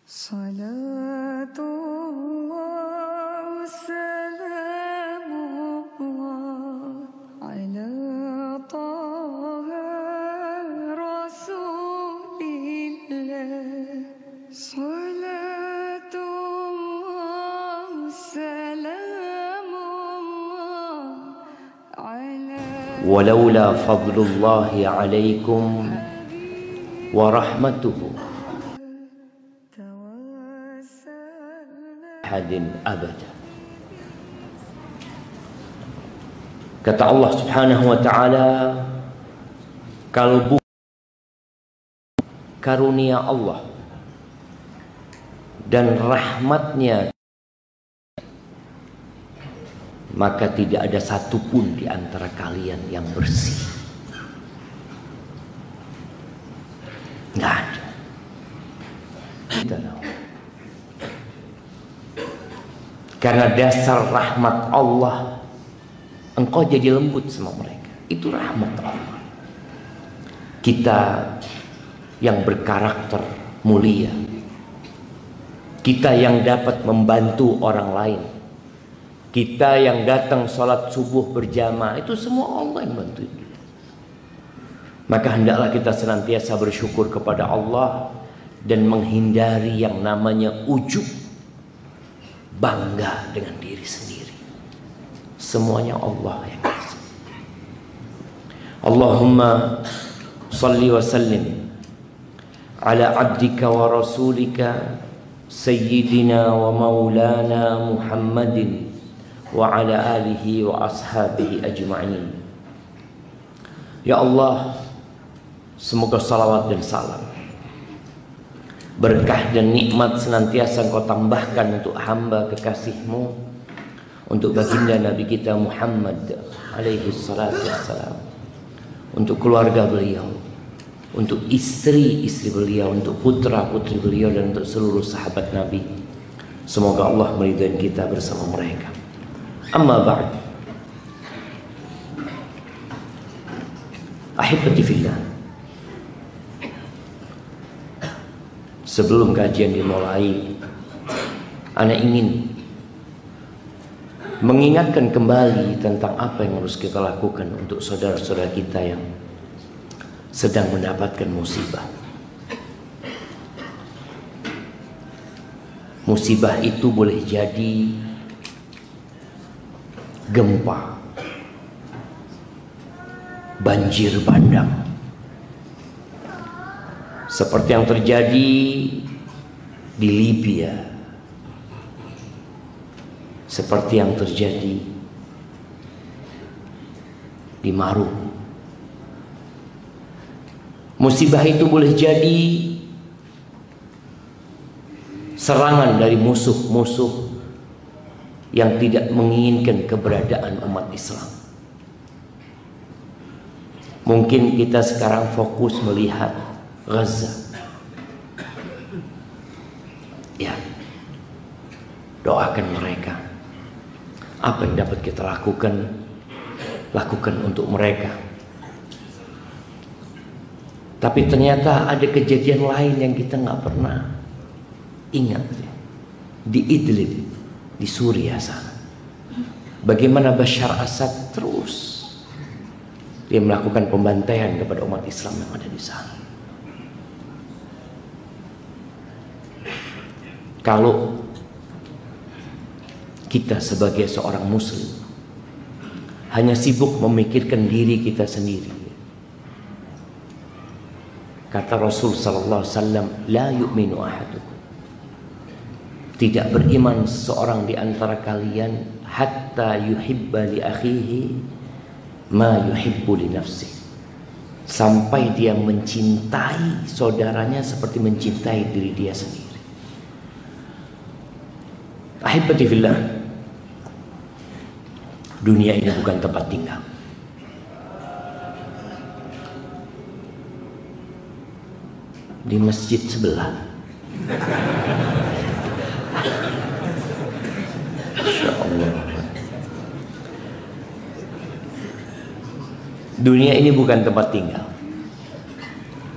Salatullah salamullah ala taha rasulillah. Salatullah salamullah ala. Walaula fadlullahi alaikum wa rahmatuhu hadin abada. Kata Allah Subhanahu wa ta'ala, kalau karunia Allah dan rahmatnya, maka tidak ada satupun di antara kalian yang bersih. Nggak ada. Kita tahu. Karena dasar rahmat Allah, engkau jadi lembut sama mereka. Itu rahmat Allah. Kita yang berkarakter mulia, kita yang dapat membantu orang lain, kita yang datang sholat subuh berjamaah, itu semua Allah yang bantu kita. Maka hendaklah kita senantiasa bersyukur kepada Allah dan menghindari yang namanya ujub, bangga dengan diri sendiri. Semuanya Allah yang kasih. Allahumma salli wa sallim ala abdika wa rasulika sayyidina wa maulana Muhammadin wa ala alihi wa ashabihi ajma'in. Ya Allah, semoga salawat dan salam, berkah dan nikmat senantiasa Engkau tambahkan untuk hamba kekasih-Mu, untuk baginda Nabi kita Muhammad alaihi salatu wassalam, untuk keluarga beliau, untuk istri-istri beliau, untuk putra-putri beliau, dan untuk seluruh sahabat Nabi. Semoga Allah meridai kita bersama mereka. Amma ba'd. Ahibati fillah, sebelum kajian dimulai, ana ingin mengingatkan kembali tentang apa yang harus kita lakukan untuk saudara-saudara kita yang sedang mendapatkan musibah. Musibah itu boleh jadi gempa, banjir bandang, seperti yang terjadi di Libya, seperti yang terjadi di Maroko. Musibah itu boleh jadi serangan dari musuh-musuh yang tidak menginginkan keberadaan umat Islam. Mungkin kita sekarang fokus melihat Gaza. Ya, doakan mereka. Apa yang dapat kita lakukan, lakukan untuk mereka. Tapi ternyata ada kejadian lain yang kita nggak pernah ingat. Di Idlib, di Suriah sana, bagaimana Bashar Assad terus dia melakukan pembantaian kepada umat Islam yang ada di sana. Kalau kita sebagai seorang muslim hanya sibuk memikirkan diri kita sendiri, kata Rasul sallallahu alaihi wasallam, la yu'minu ahadukum, tidak beriman seseorang di antara kalian hatta yuhibba li akhihi ma yuhibbu li nafsihi, sampai dia mencintai saudaranya seperti mencintai diri dia sendiri. Ahibati fillah, dunia ini bukan tempat tinggal. Di masjid sebelah, Masya Allah, dunia ini bukan tempat tinggal,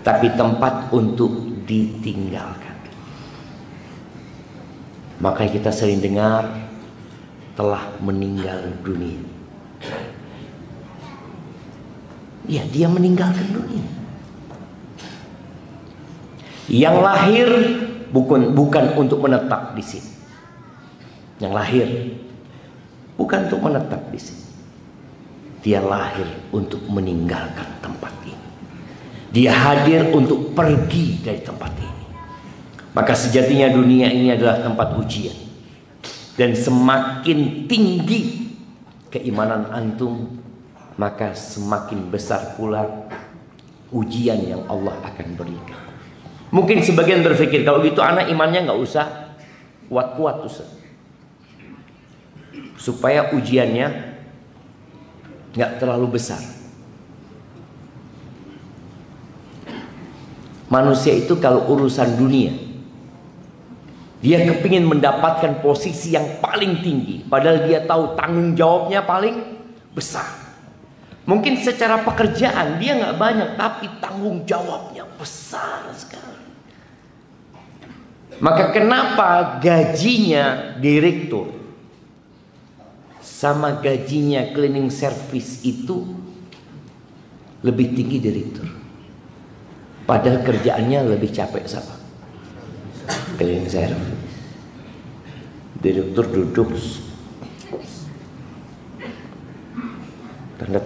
tapi tempat untuk ditinggalkan. Maka kita sering dengar telah meninggal dunia. Ya, dia meninggalkan dunia. Yang lahir bukan untuk menetap di sini. Yang lahir bukan untuk menetap di sini. Dia lahir untuk meninggalkan tempat ini. Dia hadir untuk pergi dari tempat ini. Maka sejatinya dunia ini adalah tempat ujian. Dan semakin tinggi keimanan antum, maka semakin besar pula ujian yang Allah akan berikan. Mungkin sebagian berpikir, kalau gitu anak imannya nggak usah kuat-kuat Ustaz, supaya ujiannya nggak terlalu besar. Manusia itu kalau urusan dunia, dia kepingin mendapatkan posisi yang paling tinggi, padahal dia tahu tanggung jawabnya paling besar. Mungkin secara pekerjaan dia nggak banyak, tapi tanggung jawabnya besar sekali. Maka kenapa gajinya direktur sama gajinya cleaning service itu lebih tinggi direktur? Padahal kerjaannya lebih capek sama cleaning service. Direktur duduk tanda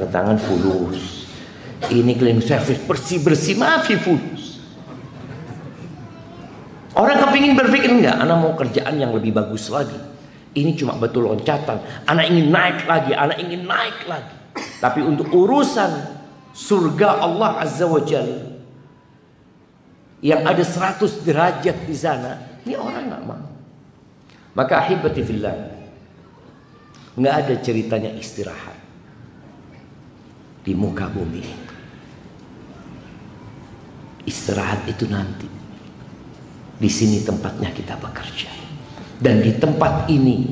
tangan fulus. Ini cleaning service bersih masih fulus. Orang kepingin berpikir, enggak, anak mau kerjaan yang lebih bagus lagi. Ini cuma betul loncatan. Anak ingin naik lagi. Tapi untuk urusan surga Allah Azza wa Jalla yang ada 100 derajat di sana, ini orang nggak mau. Maka ahibati fillah, nggak ada ceritanya istirahat di muka bumi. Istirahat itu nanti. Di sini tempatnya kita bekerja. Dan di tempat ini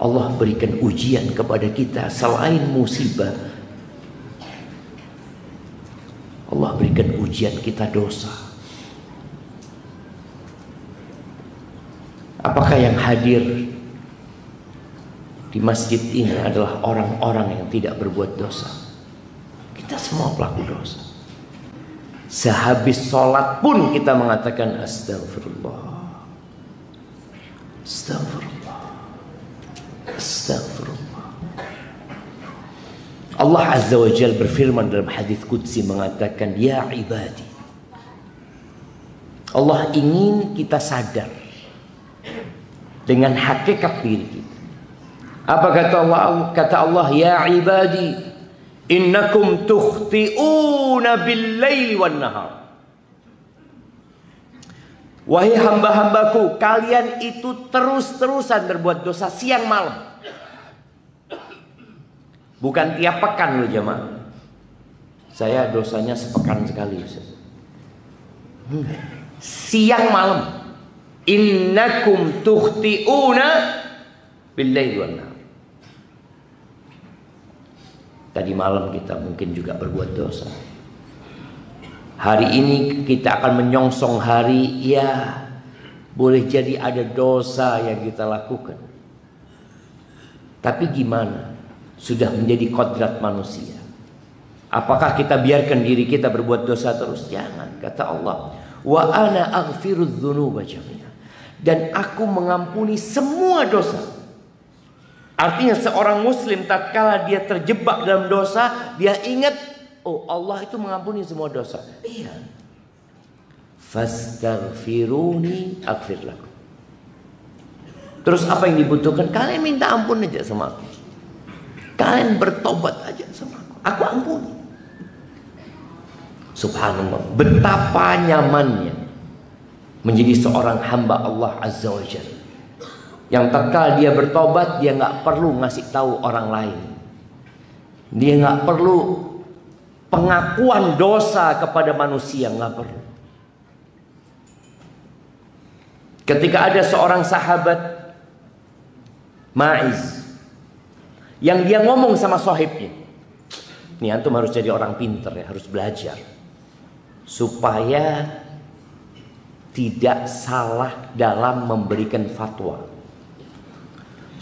Allah berikan ujian kepada kita. Selain musibah, Allah berikan ujian kita dosa. Apakah yang hadir di masjid ini adalah orang-orang yang tidak berbuat dosa? Kita semua pelaku dosa. Sehabis sholat pun kita mengatakan astagfirullah, astagfirullah, astagfirullah. Allah Azza wa Jalla berfirman dalam hadis qudsi mengatakan, ya ibadi. Allah ingin kita sadar dengan hakikat diri kita. Apa kata Allah? Kata Allah, ya ibadi, innakum tukhti'una bil-laili wan-nahar. Wahai hamba-hambaku, kalian itu terus-terusan berbuat dosa siang malam. Bukan tiap pekan loh jemaah. Saya dosanya sepekan sekali. Siang malam. Innakum tukhti'una bil-laili wan-nahar. Tadi malam kita mungkin juga berbuat dosa. Hari ini kita akan menyongsong hari, ya boleh jadi ada dosa yang kita lakukan. Tapi gimana? Sudah menjadi kodrat manusia. Apakah kita biarkan diri kita berbuat dosa terus? Jangan. Kata Allah, wa ana aghfirudz dzunuba jami'a. Dan aku mengampuni semua dosa. Artinya seorang muslim tatkala dia terjebak dalam dosa, dia ingat, oh Allah itu mengampuni semua dosa. Iya. Fastaghfiruni aghfir lakum. Terus apa yang dibutuhkan? Kalian minta ampun aja sama aku. Kalian bertobat aja sama aku. Aku ampuni. Subhanallah. Betapa nyamannya menjadi seorang hamba Allah Azza wa Jalla. Yang tatkala dia bertobat, dia nggak perlu ngasih tahu orang lain. Dia nggak perlu pengakuan dosa kepada manusia, nggak perlu. Ketika ada seorang sahabat Ma'iz yang dia ngomong sama sahibnya, nih antum harus jadi orang pinter ya, harus belajar supaya tidak salah dalam memberikan fatwa,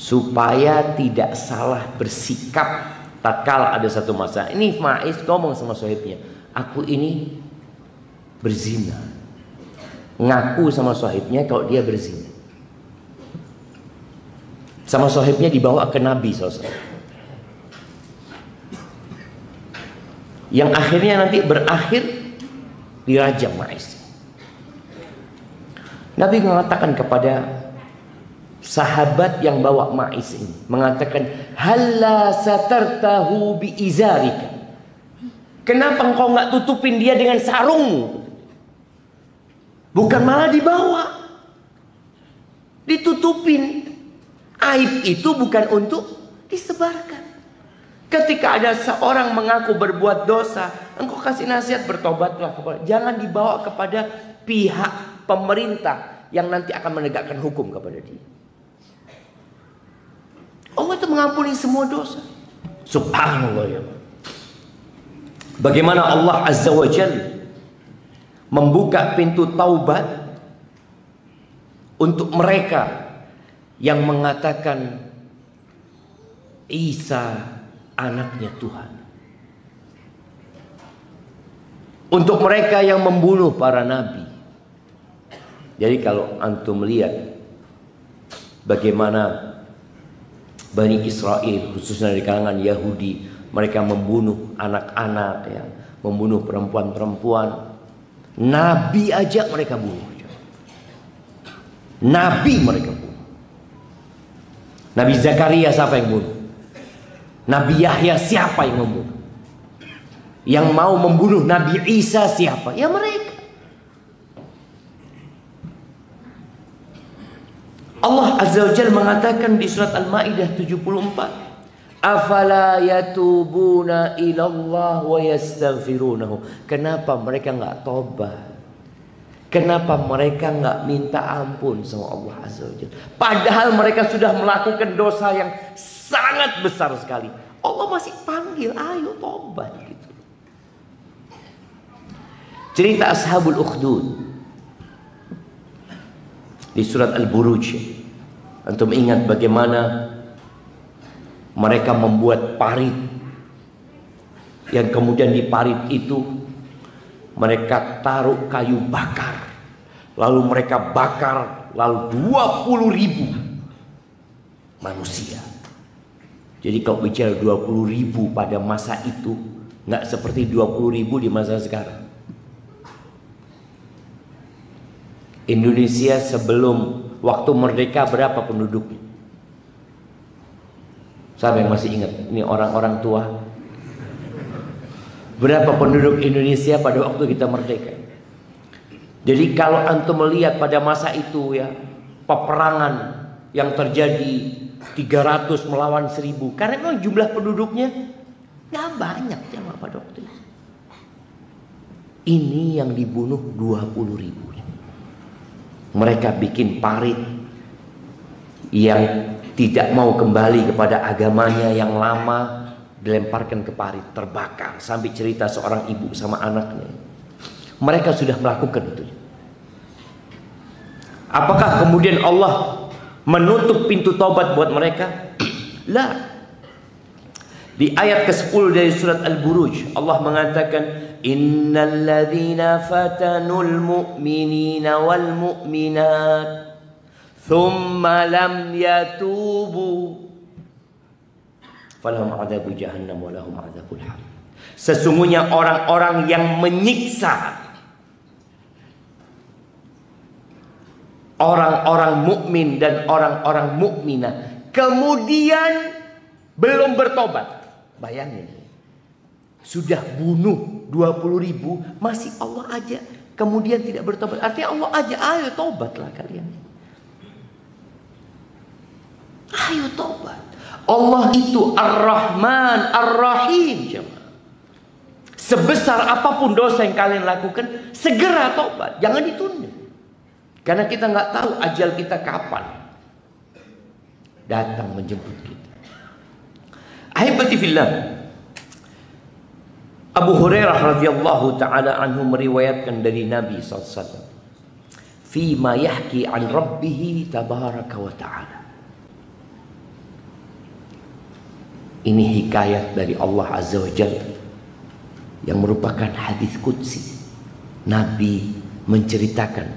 supaya tidak salah bersikap tatkala ada satu masalah. Ini Maiz ngomong sama sahibnya, aku ini berzina, ngaku sama sahibnya kalau dia berzina. Sama sahibnya dibawa ke Nabi SAW, yang akhirnya nanti berakhir dirajam Maiz. Nabi mengatakan kepada sahabat yang bawa Maiz ini, mengatakan, halla satartahu bi izarika, kenapa engkau nggak tutupin dia dengan sarungmu? Bukan malah dibawa, ditutupin. Aib itu bukan untuk disebarkan. Ketika ada seorang mengaku berbuat dosa, engkau kasih nasihat, bertobatlah kepada, jangan dibawa kepada pihak pemerintah yang nanti akan menegakkan hukum kepada dia. Allah itu mengampuni semua dosa. Subhanallah ya. Bagaimana Allah Azza wa Jalla membuka pintu taubat untuk mereka yang mengatakan Isa anaknya Tuhan. Untuk mereka yang membunuh para nabi. Jadi kalau antum melihat bagaimana Bani Israel, khususnya di kalangan Yahudi, mereka membunuh anak-anak, ya, membunuh perempuan-perempuan. Nabi aja mereka bunuh. Nabi mereka bunuh. Nabi Zakaria siapa yang bunuh? Nabi Yahya siapa yang membunuh? Yang mau membunuh Nabi Isa siapa? Ya mereka. Allah Azza wa Jalla mengatakan di surat Al-Maidah 74, afala yatubuna ilallah wa yastaghfirunahu. Kenapa mereka enggak tobat? Kenapa mereka enggak minta ampun sama Allah Azza wa Jalla? Padahal mereka sudah melakukan dosa yang sangat besar sekali. Allah masih panggil, ayo tobat gitu. Cerita Ashabul Ukhdud di surat Al-Buruj. Antum ingat bagaimana mereka membuat parit, yang kemudian di parit itu mereka taruh kayu bakar, lalu mereka bakar, lalu 20.000 manusia. Jadi kalau bicara 20.000 pada masa itu, nggak seperti 20.000 di masa sekarang. Indonesia sebelum waktu merdeka berapa penduduknya? Siapa yang masih ingat? Ini orang-orang tua. Berapa penduduk Indonesia pada waktu kita merdeka? Jadi kalau antum melihat pada masa itu ya, peperangan yang terjadi 300 melawan 1000, karena memang jumlah penduduknya nggak banyak ya pada waktu itu. Ini yang dibunuh 20.000. Mereka bikin parit yang tidak mau kembali kepada agamanya yang lama, dilemparkan ke parit, terbakar. Sampai cerita seorang ibu sama anaknya. Mereka sudah melakukan itu. Apakah kemudian Allah menutup pintu taubat buat mereka? La. Di ayat ke-10 dari surat Al-Buruj, Allah mengatakan, innal ladzina fatanul mu'minina wal mu'minat thumma lam yatubu falahum adzabu jahannam wa lahum adzabul har. Sesungguhnya orang-orang yang menyiksa orang-orang mukmin dan orang-orang mukminah kemudian belum bertobat. Bayangin, sudah bunuh 20.000, masih Allah aja kemudian tidak bertobat. Artinya Allah aja, ayo tobatlah kalian. Ayo tobat. Allah itu Ar-Rahman Ar-Rahim. Sebesar apapun dosa yang kalian lakukan, segera tobat, jangan ditunda. Karena kita nggak tahu ajal kita kapan datang menjemput kita. Ahibati fillah, Abu Hurairah radhiyallahu taala anhu meriwayatkan dari Nabi sallallahu alaihi wasallam, fima yahki an rabbih tabaraka wa ta'ala. Ini hikayat dari Allah Azza wa Jalla yang merupakan hadis qudsi. Nabi menceritakan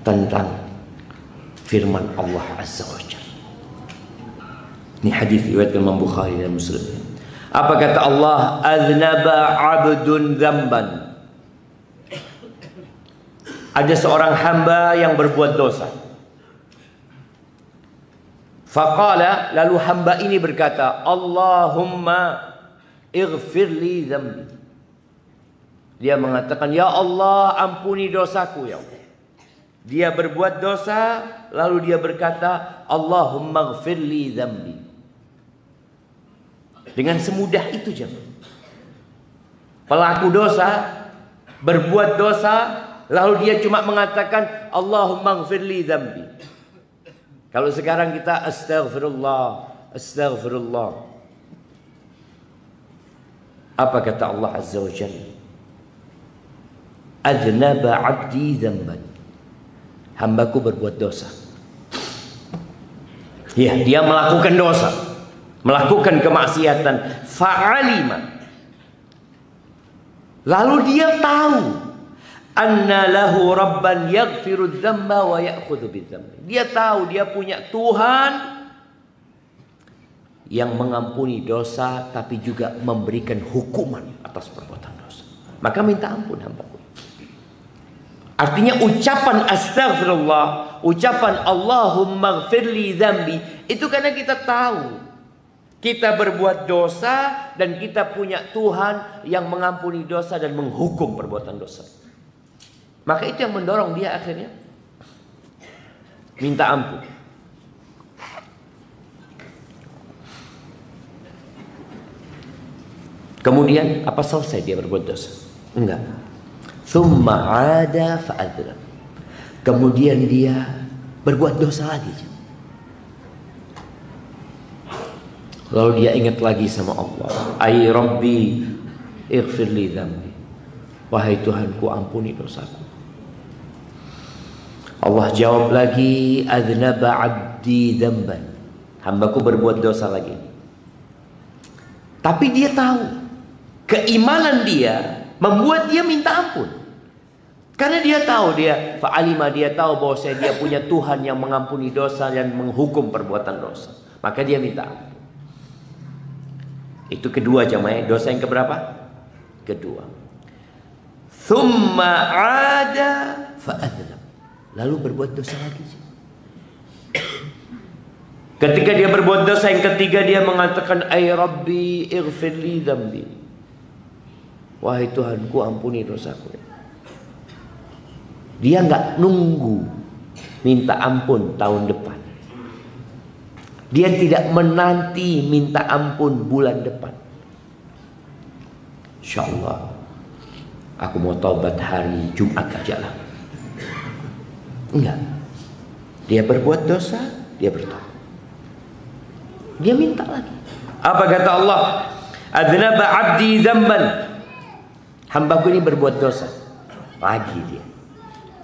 tentang firman Allah Azza wa Jalla. Ini hadis riwayat Imam Bukhari dan Muslim. Apa kata Allah? Aznaba 'abdun dzamban. Ada seorang hamba yang berbuat dosa. Faqala, lalu hamba ini berkata, Allahumma ighfirli dzambi. Dia mengatakan, ya Allah, ampuni dosaku ya Allah. Dia berbuat dosa, lalu dia berkata, Allahumma ighfirli dzambi. Dengan semudah itu jemaah. Pelaku dosa berbuat dosa, lalu dia cuma mengatakan Allahumma ighfirli dzambi. Kalau sekarang kita astaghfirullah, astaghfirullah. Apa kata Allah Azza wa Jalla? Adznaba 'abdi dzamban. Hambaku berbuat dosa. Ya, dia melakukan dosa, melakukan kemaksiatan. Fa'alima. Lalu dia tahu anna lahu rabban yaghfiru dzamba wa ya'khudhu bidzambi. Dia tahu dia punya Tuhan yang mengampuni dosa tapi juga memberikan hukuman atas perbuatan dosa. Maka minta ampun hambaku. Artinya ucapan astaghfirullah, ucapan Allahumma ighfirli dzambi, itu karena kita tahu kita berbuat dosa dan kita punya Tuhan yang mengampuni dosa dan menghukum perbuatan dosa. Maka itu yang mendorong dia akhirnya minta ampun. Kemudian apa selesai dia berbuat dosa? Enggak. Thumma 'ada fa'adzlam. Kemudian dia berbuat dosa lagi. Lalu dia ingat lagi sama Allah. Ay Rabbi ighfirli dzambi. Wahai Tuhanku, ampuni dosaku. Allah jawab lagi, adznaba 'abdi dzamban. Hambaku berbuat dosa lagi. Tapi dia tahu keimanan dia membuat dia minta ampun. Karena dia tahu, dia fa'alima, dia tahu bahwa dia punya Tuhan yang mengampuni dosa dan menghukum perbuatan dosa. Maka dia minta ampun. Itu kedua jamaah. Dosa yang keberapa? Kedua. Thumma 'ada fa'adzlam. Lalu berbuat dosa lagi. Ketika dia berbuat dosa yang ketiga, dia mengatakan, ay Rabbi ighfirli dzambi. Wahai Tuhanku, ampuni dosaku. Dia nggak nunggu minta ampun tahun depan. Dia tidak menanti minta ampun bulan depan. Insya Allah aku mau taubat hari Jumat aja lah. Enggak. Dia berbuat dosa, dia bertobat. Dia minta lagi. Apa kata Allah? Adznaba 'abdi dzamban. Hambaku ini berbuat dosa. Lagi dia.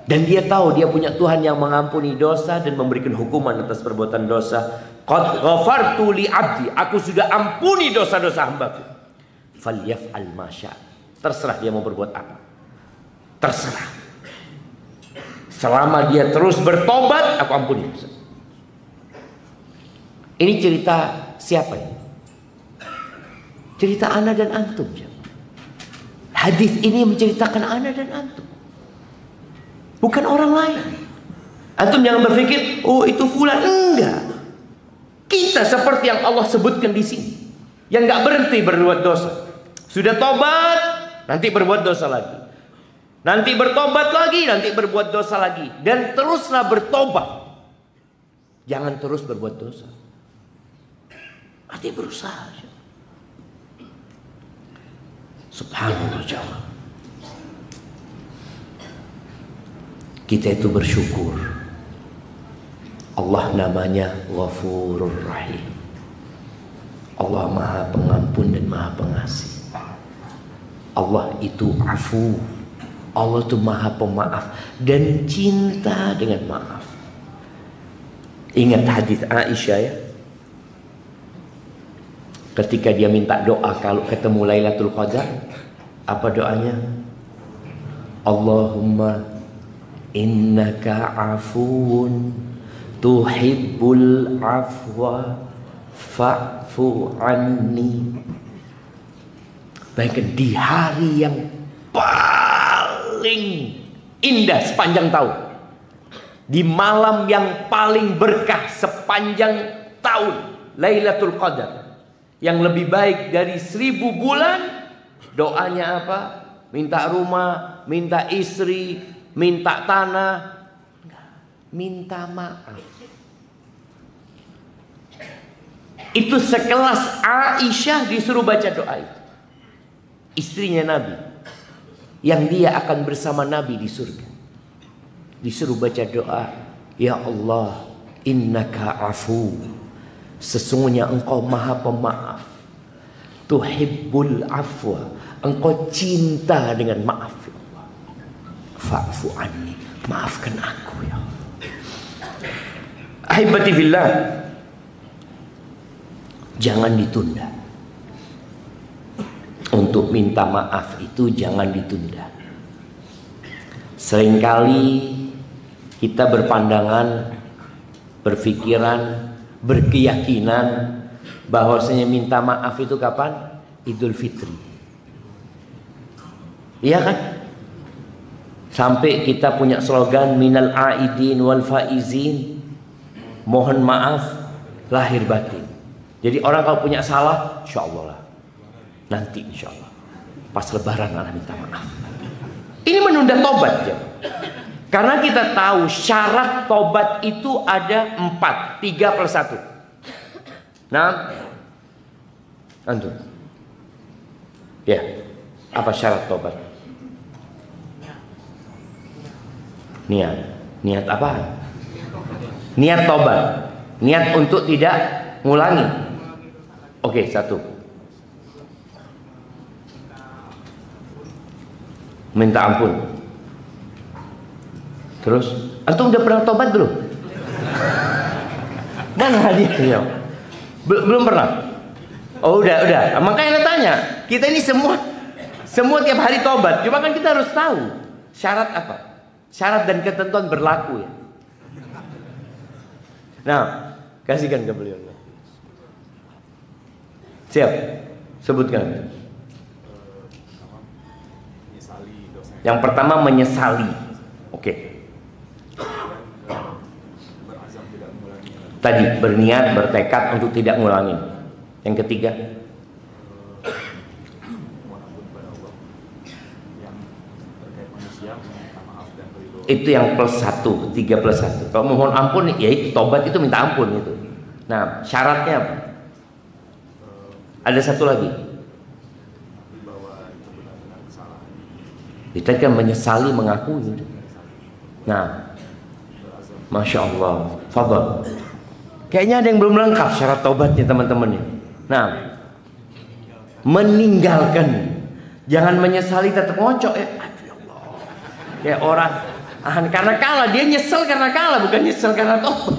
Dan dia tahu dia punya Tuhan yang mengampuni dosa dan memberikan hukuman atas perbuatan dosa. Qad ghafartu li 'abdi. Aku sudah ampuni dosa-dosa hambaku. Falyaf'al ma syaa'. Terserah dia mau berbuat apa. Terserah. Selama dia terus bertobat, aku ampuni. Ini cerita siapa ini? Cerita ana dan antum. Hadis ini menceritakan ana dan antum. Bukan orang lain. Antum jangan berpikir, oh itu fulan. Enggak. Kita seperti yang Allah sebutkan di sini. Yang enggak berhenti berbuat dosa. Sudah tobat, nanti berbuat dosa lagi. Nanti bertobat lagi, nanti berbuat dosa lagi. Dan teruslah bertobat. Jangan terus berbuat dosa. Artinya berusaha. Subhanallah jemaah. Kita itu bersyukur. Allah namanya Ghafurur Rahim. Allah Maha Pengampun dan Maha Pengasih. Allah itu afu. Allah tuh maha pemaaf dan cinta dengan maaf. Ingat hadis Aisyah ya, ketika dia minta doa kalau ketemu Lailatul Qadar, apa doanya? Allahumma innaka afuun tuhibbul afwa fa'fu anni. Bayangkan di hari yang paling indah sepanjang tahun, di malam yang paling berkah sepanjang tahun, Lailatul Qadar, yang lebih baik dari 1000 bulan. Doanya apa? Minta rumah, minta istri, minta tanah, minta maaf. Itu sekelas Aisyah disuruh baca doa itu, istrinya Nabi, yang dia akan bersama Nabi di surga, disuruh baca doa, ya Allah, innaka afu, sesungguhnya engkau maha pemaaf, tuhibbul afwa, engkau cinta dengan maaf, ya Allah, fa'fu anni, maafkan aku ya Allah. Ahibati fillah, jangan ditunda. Untuk minta maaf itu jangan ditunda. Seringkali kita berpandangan, berpikiran, berkeyakinan bahwasanya minta maaf itu kapan? Idul Fitri. Iya kan? Sampai kita punya slogan minal aidin wal faizin, mohon maaf lahir batin. Jadi orang kalau punya salah, insya Allah lah, nanti insya Allah pas lebaran Allah minta maaf. Ini menunda tobat ya. Karena kita tahu syarat tobat itu ada 4, 3+1. Nah, antum, ya, apa syarat tobat? Niat apa? Niat tobat, niat untuk tidak ngulangi. Oke, 1. Minta ampun. Terus, antum udah pernah tobat belum? Mana hadiahnya? Belum pernah. Oh, udah. Makanya tanya, kita ini semua tiap hari tobat. Cuma kan kita harus tahu syarat apa? Syarat dan ketentuan berlaku ya. Nah, kasihkan ke beliau. Siap, sebutkan. Yang pertama menyesali. Oke. Tadi berniat, bertekad untuk tidak ngulangi. Yang ketiga, itu yang +1, 3+1. Kalau mohon ampun, ya itu tobat, itu minta ampun itu. Nah, syaratnya apa? Ada satu lagi. Kita kan menyesali, mengakui. Nah, Masya Allah, fadhal. Kayaknya ada yang belum lengkap syarat tobatnya teman-teman ini. Nah, meninggalkan. Jangan menyesali tetap ngocok ya. Aduh ya Allah. Kayak orang karena kalah, dia nyesel karena kalah, bukan nyesel karena tobat.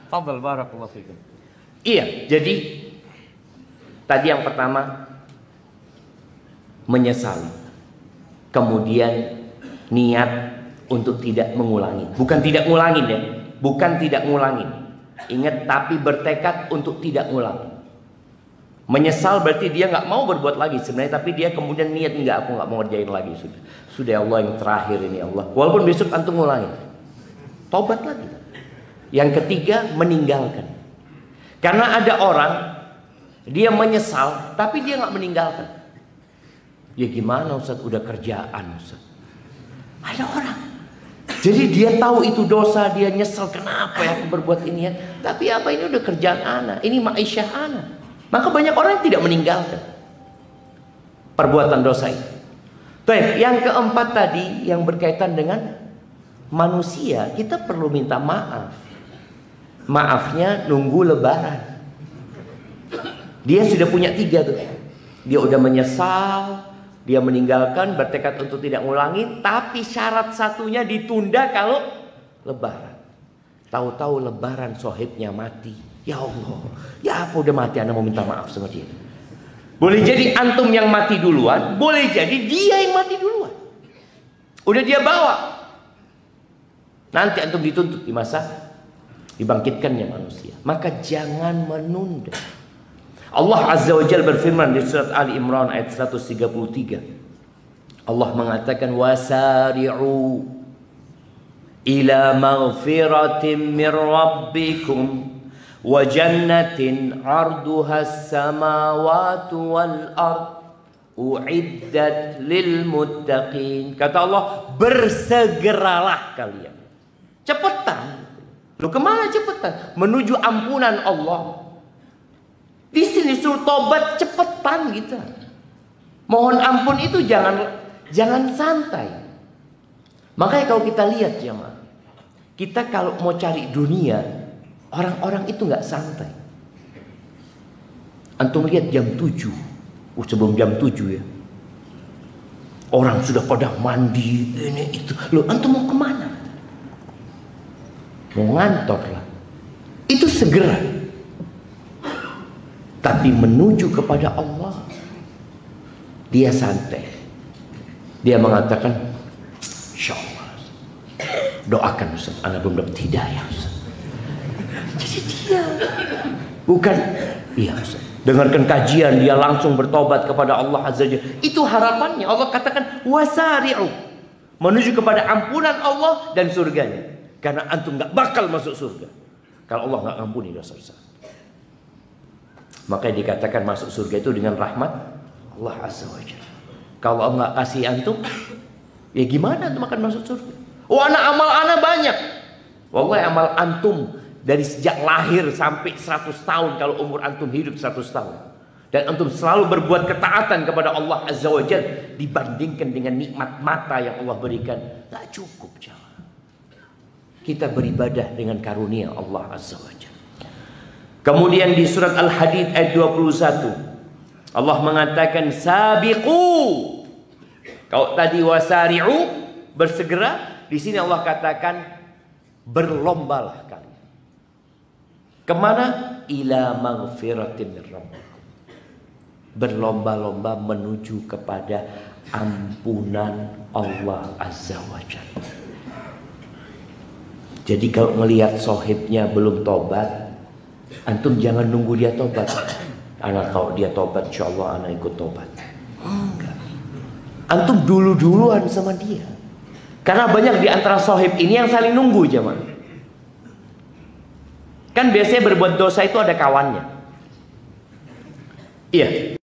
Fadhal, barakallahu fikum. Iya, jadi tadi yang pertama menyesali. Kemudian niat untuk tidak mengulangi. Bukan tidak ngulangin ya. Bukan tidak ngulangin. Ingat, tapi bertekad untuk tidak ngulangi. Menyesal berarti dia nggak mau berbuat lagi sebenarnya, tapi dia kemudian niat, aku nggak mau ngerjain lagi, sudah ya Allah, yang terakhir ini Allah. Walaupun besok antum ngulangin, tobat lagi. Yang ketiga, meninggalkan. Karena ada orang dia menyesal tapi dia nggak meninggalkan. Ya gimana Ustaz, udah kerjaan Ustaz. Ada orang, jadi dia tahu itu dosa, dia nyesel, kenapa ya aku berbuat ini ya. Tapi apa, ini udah kerjaan ana, ini ma'isyah ana. Maka banyak orang yang tidak meninggalkan perbuatan dosa itu. Baik, yang keempat tadi yang berkaitan dengan manusia, kita perlu minta maaf. Maafnya nunggu lebaran. Dia sudah punya 3 tuh. Dia udah menyesal, Dia meninggalkan, bertekad untuk tidak ngulangi, tapi syarat satunya ditunda kalau lebaran. Tahu-tahu lebaran sohibnya mati. Ya Allah, ya apa udah mati, Anda mau minta maaf sama dia. Boleh jadi antum yang mati duluan, boleh jadi dia yang mati duluan. Udah dia bawa. Nanti antum dituntut di masa dibangkitkannya manusia. Maka jangan menunda. Allah Azza wa Jalla berfirman di surat Ali Imran ayat 133. Allah mengatakan wasari'u ila maghfiratin min rabbikum wa jannatin 'arduha as-samawati wal ard u'iddat lil muttaqin. Kata Allah, bersegeralah kalian. Cepetan. Lu kemana cepetan? Menuju ampunan Allah. Di sini suruh tobat cepetan kita. Mohon ampun itu jangan santai. Makanya kalau kita lihat jemaah, kita kalau mau cari dunia, orang-orang itu nggak santai. Antum lihat jam 7, sebelum jam 7 ya, orang sudah pada mandi ini itu. Loh, antum mau kemana? Mau ngantor lah. Itu segera. Tapi menuju kepada Allah, dia santai. Dia mengatakan, insya Allah, doakan Ustaz, anak belum dapat hidayah Ustaz. Jadi dia bukan, iya Ustaz, dengarkan kajian, dia langsung bertobat kepada Allah Azza wa Jalla. Itu harapannya. Allah katakan wasari'u, menuju kepada ampunan Allah dan surganya. Karena antum gak bakal masuk surga kalau Allah gak ngampuni dosa-dosa. Makanya dikatakan masuk surga itu dengan rahmat Allah Azza wa Jalla. Kalau Allah nggak kasih antum, ya gimana antum akan masuk surga? Oh, amal banyak. Wallahi amal antum dari sejak lahir sampai 100 tahun, kalau umur antum hidup 100 tahun. Dan antum selalu berbuat ketaatan kepada Allah Azza wa Jalla, dibandingkan dengan nikmat mata yang Allah berikan, nggak cukup jawab. Kita beribadah dengan karunia Allah Azza wa Jalla. Kemudian di surat Al-Hadid ayat 21 Allah mengatakan sabiqu. Kalau tadi wasari'u, bersegera, di sini Allah katakan berlombalah kalian. Kemana? Ila maghfiratin min rabbikum. Berlomba-lomba menuju kepada ampunan Allah Azza wa Jalla. Jadi kalau melihat sohibnya belum tobat, antum jangan nunggu dia tobat. Anak kalau dia tobat, insya Allah anak ikut tobat. Enggak. Antum duluan sama dia. Karena banyak di antara sohib ini yang saling nunggu zaman. Kan biasanya berbuat dosa itu ada kawannya. Iya.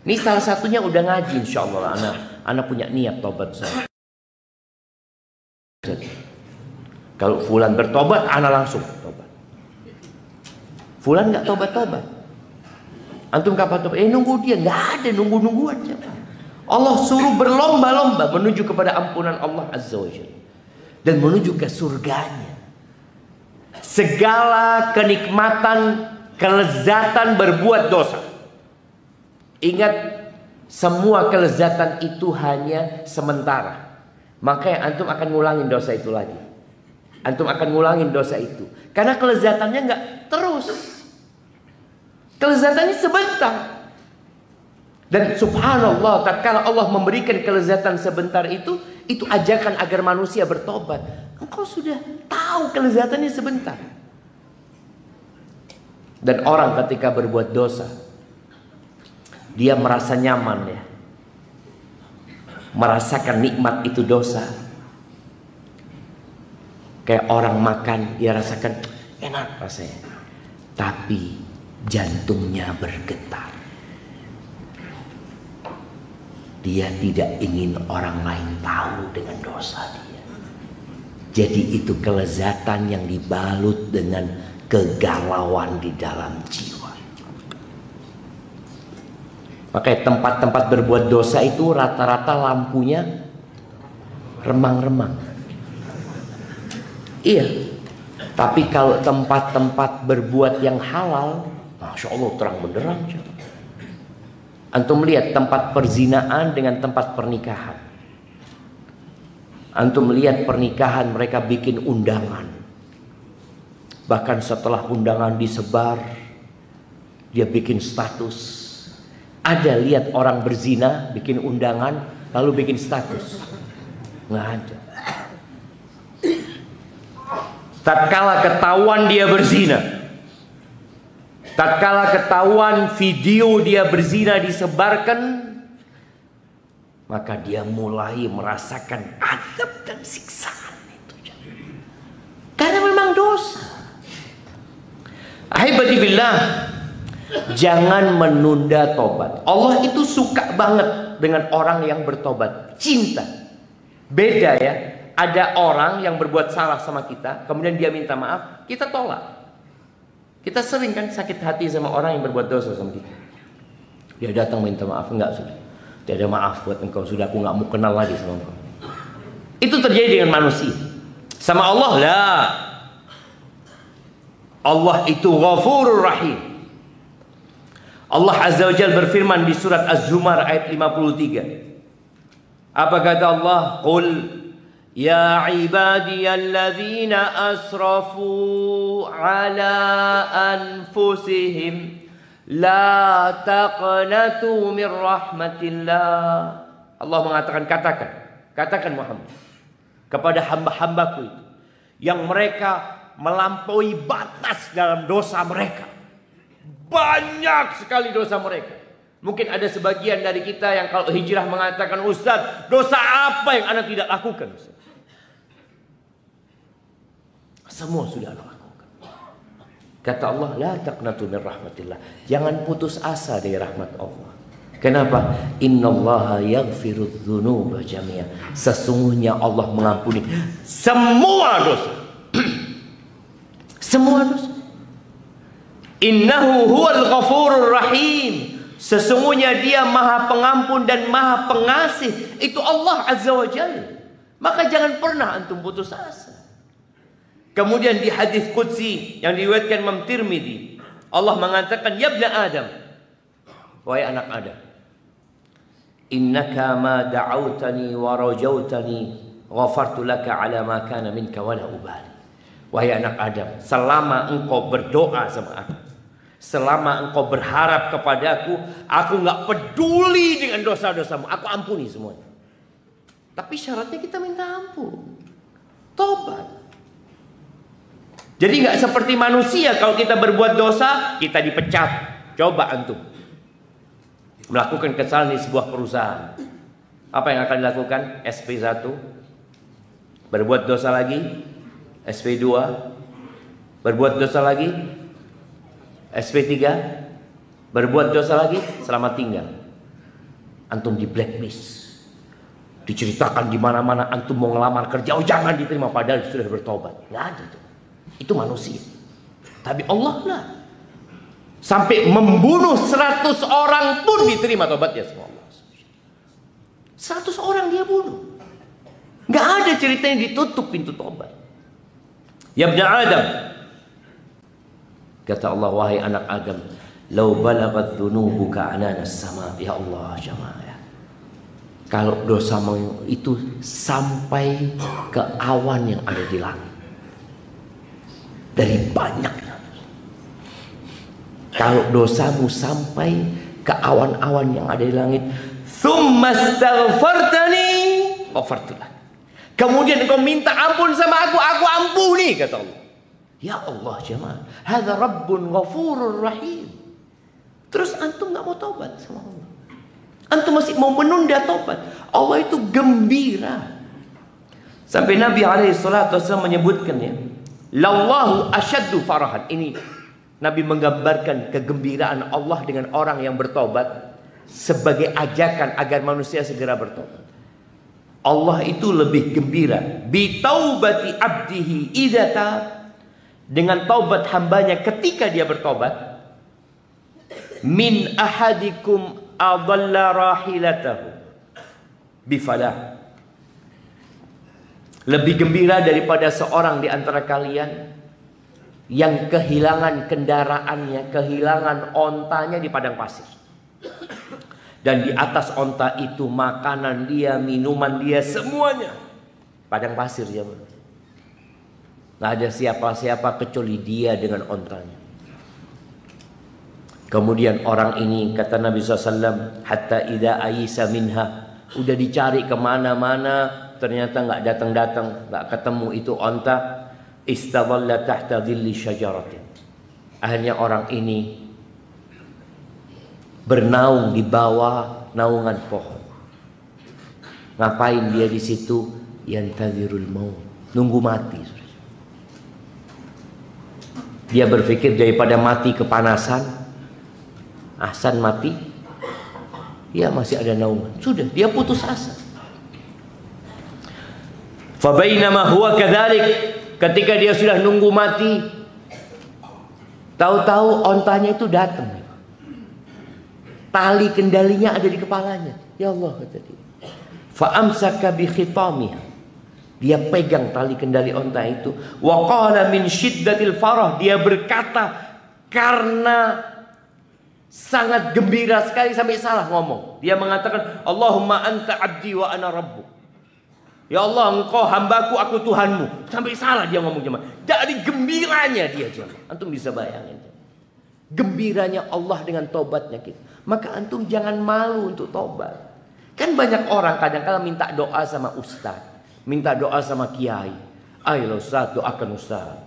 Ini salah satunya udah ngaji, insya Allah anak punya niat tobat saya. Kalau fulan bertobat, ana langsung tobat. Fulan nggak tobat. Antum kapan tobat? Nunggu dia, nggak ada nunggu-nungguan. Allah suruh berlomba-lomba menuju kepada ampunan Allah Azza wa Jalla dan menuju ke surganya. Segala kenikmatan, kelezatan berbuat dosa. Ingat, semua kelezatan itu hanya sementara. Makanya antum akan ngulangin dosa itu lagi. Antum akan ngulangin dosa itu. Karena kelezatannya nggak terus. Kelezatannya sebentar. Dan subhanallah, tatkala Allah memberikan kelezatan sebentar itu ajakan agar manusia bertobat. Engkau sudah tahu kelezatannya sebentar. Dan orang ketika berbuat dosa, dia merasa nyaman ya. Merasakan nikmat itu dosa. Kayak orang makan, dia rasakan enak rasanya. Tapi jantungnya bergetar. Dia tidak ingin orang lain tahu dengan dosa dia. Jadi itu kelezatan yang dibalut dengan kegalauan di dalam jiwa. Makanya tempat-tempat berbuat dosa itu rata-rata lampunya remang-remang. Iya. Tapi kalau tempat-tempat berbuat yang halal, Masya Allah terang benderang. Antum lihat tempat perzinaan dengan tempat pernikahan. Antum lihat pernikahan mereka bikin undangan. Bahkan setelah undangan disebar, dia bikin status. Ada lihat orang berzina bikin undangan lalu bikin status? Nggak ada. Tatkala ketahuan dia berzina, tatkala ketahuan video dia berzina disebarkan, maka dia mulai merasakan azab dan siksaan itu. Karena memang dosa. Ahibati billah, jangan menunda tobat. Allah itu suka banget dengan orang yang bertobat, cinta. Beda ya, ada orang yang berbuat salah sama kita, kemudian dia minta maaf, kita tolak. Kita sering kan sakit hati sama orang yang berbuat dosa sama kita. Dia datang minta maaf, enggak sudah. Tidak ada maaf buat engkau, sudah aku nggak mau kenal lagi sama engkau. Itu terjadi dengan manusia. Sama Allah lah. Allah itu Ghafurur Rahim. Allah Azza wa Jalla berfirman di surat Az-Zumar ayat 53. Apa kata Allah? Qul ya ibadiyalladzina asrafu ala anfusihim la taqnatu min rahmatillah. Allah mengatakan, katakan Muhammad kepada hamba-hambaku itu yang mereka melampaui batas dalam dosa mereka. Banyak sekali dosa mereka. Mungkin ada sebagian dari kita yang kalau hijrah mengatakan, Ustaz, dosa apa yang Anda tidak lakukan, Ustaz? Semua sudah Anda lakukan. Kata Allah, la taqnatu min rahmatillah. Jangan putus asa dari rahmat Allah. Kenapa? Innallaha yaghfirudz dzunuba jami'a. Sesungguhnya Allah mengampuni semua dosa. Semua dosa. Innahu huwal ghafurur rahim. Sesungguhnya dia maha pengampun dan maha pengasih. Itu Allah Azza wa Jalla. Maka jangan pernah antum putus asa. Kemudian di hadis qudsi yang diriwayatkan Imam Tirmidzi, Allah mengatakan, ya ibna Adam, wahai anak Adam, innaka ma da'autani wa rajautani ghafartu laka ala ma kana minka wa la ubali. Wahai anak Adam, selama engkau berdoa sama aku, selama engkau berharap kepadaku, aku nggak peduli dengan dosa-dosamu, aku ampuni semuanya. Tapi syaratnya kita minta ampun, tobat. Jadi nggak seperti manusia, kalau kita berbuat dosa kita dipecat. Coba antum melakukan kesalahan di sebuah perusahaan, apa yang akan dilakukan? SP1, berbuat dosa lagi, SP2, berbuat dosa lagi, SP3, berbuat dosa lagi, selamat tinggal. Antum di blacklist, diceritakan di mana-mana antum mau ngelamar kerja, oh jangan diterima padahal sudah bertobat. Nggak ada tuh. Itu manusia. Tapi Allah lah, sampai membunuh 100 orang pun diterima tobatnya sama Allah. 100 orang dia bunuh. Nggak ada ceritanya ditutup pintu tobat. Ya ibna Adam, kata Allah, wahai anak Adam, lau balagat dhunubuka ananas sama. Ya Allah, jamaah, kalau dosamu itu sampai ke awan yang ada di langit, dari banyaknya, kalau dosamu sampai ke awan-awan yang ada di langit, tsumma astaghfartani ghafartu lak. Kemudian engkau minta ampun sama aku ampuni, kata Allah. Ya Allah, jemaah, hadza rabbun ghafurur rahim. Terus antum nggak mau tobat sama Allah, antum masih mau menunda tobat. Allah itu gembira. Sampai Nabi alaihi salatu wasallam menyebutkan, ya, lallahu asyaddu farahan. Ini Nabi menggambarkan kegembiraan Allah dengan orang yang bertobat sebagai ajakan agar manusia segera bertobat. Allah itu lebih gembira bi taubati abdihi idza tab, dengan taubat hambanya ketika dia bertobat, min ahadikum adalla rahilatahu bifalah. Lebih gembira daripada seorang di antara kalian yang kehilangan kendaraannya, kehilangan ontanya di padang pasir. Dan di atas onta itu makanan dia, minuman dia, semuanya. Padang pasir ya. Nggak ada siapa-siapa kecuali dia dengan ontanya. Kemudian orang ini kata Nabi SAW, hatta idza aisa minha, udah dicari kemana-mana, ternyata nggak datang-datang, nggak ketemu itu onta. Istadalla tahta dhilli syajaratin. Akhirnya orang ini bernaung di bawah naungan pohon. Ngapain dia di situ? Yantazirul maut, nunggu mati. Dia berpikir daripada mati kepanasan, ahsan mati, ya masih ada naungan. Sudah, dia putus asa. Fabainama huwa kadzalik, ketika dia sudah nunggu mati, tahu-tahu ontanya itu datang. Tali kendalinya ada di kepalanya. Ya Allah, kata dia. Fa amsaka bi khitamiha. Dia pegang tali kendali onta itu. Wa qala min syiddatil farah, dia berkata karena sangat gembira sekali sampai salah ngomong. Dia mengatakan, Allahumma anta abdi wa ana rabbuk. Ya Allah, engkau hambaku, aku Tuhanmu. Sampai salah dia ngomong jemaah. Dari gembiranya dia jemaah. Antum bisa bayangin. Gembiranya Allah dengan tobatnya kita. Maka antum jangan malu untuk tobat. Kan banyak orang kadang-kadang minta doa sama ustaz, minta doa sama kiai. Ayo ustaz, doakan ustaz.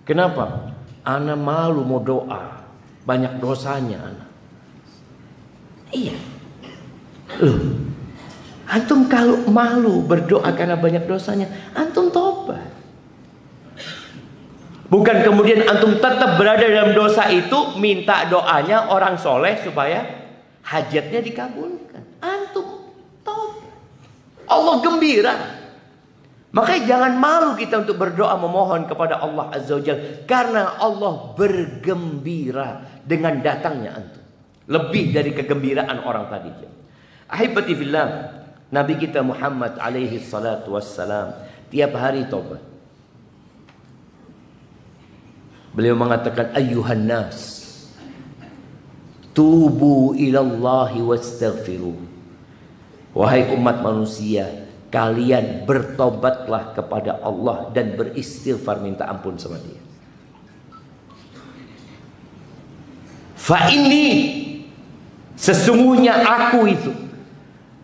Kenapa? Ana malu mau doa, banyak dosanya ana. Iya. Loh, antum kalau malu berdoa karena banyak dosanya, antum tobat. Bukan kemudian antum tetap berada dalam dosa itu, minta doanya orang soleh supaya hajatnya dikabulkan. Antum tobat. Allah gembira. Makanya jangan malu kita untuk berdoa memohon kepada Allah Azza wa Jalla, karena Allah bergembira dengan datangnya antum. Lebih dari kegembiraan orang tadi. Ahibati fillah, Nabi kita Muhammad alaihi salatu wassalam tiap hari tobat. Beliau mengatakan, ayyuhan nas, tubu ilallahi wastaghfiru. Wahai umat manusia, kalian bertobatlah kepada Allah dan beristighfar, minta ampun sama Dia. Fa inni, sesungguhnya aku itu,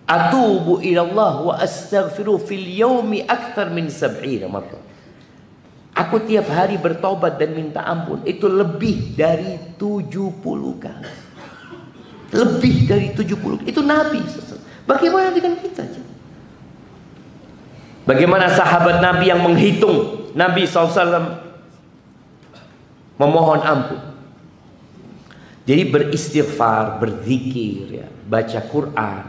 atubu ilallah wa astaghfiru fil yaumi akthar min 70 marrah. Aku tiap hari bertobat dan minta ampun itu lebih dari 70 kali. Lebih dari 70. Itu Nabi. Bagaimana dengan kita? Bagaimana sahabat Nabi yang menghitung Nabi SAW memohon ampun. Jadi beristighfar, berzikir, ya, baca Quran,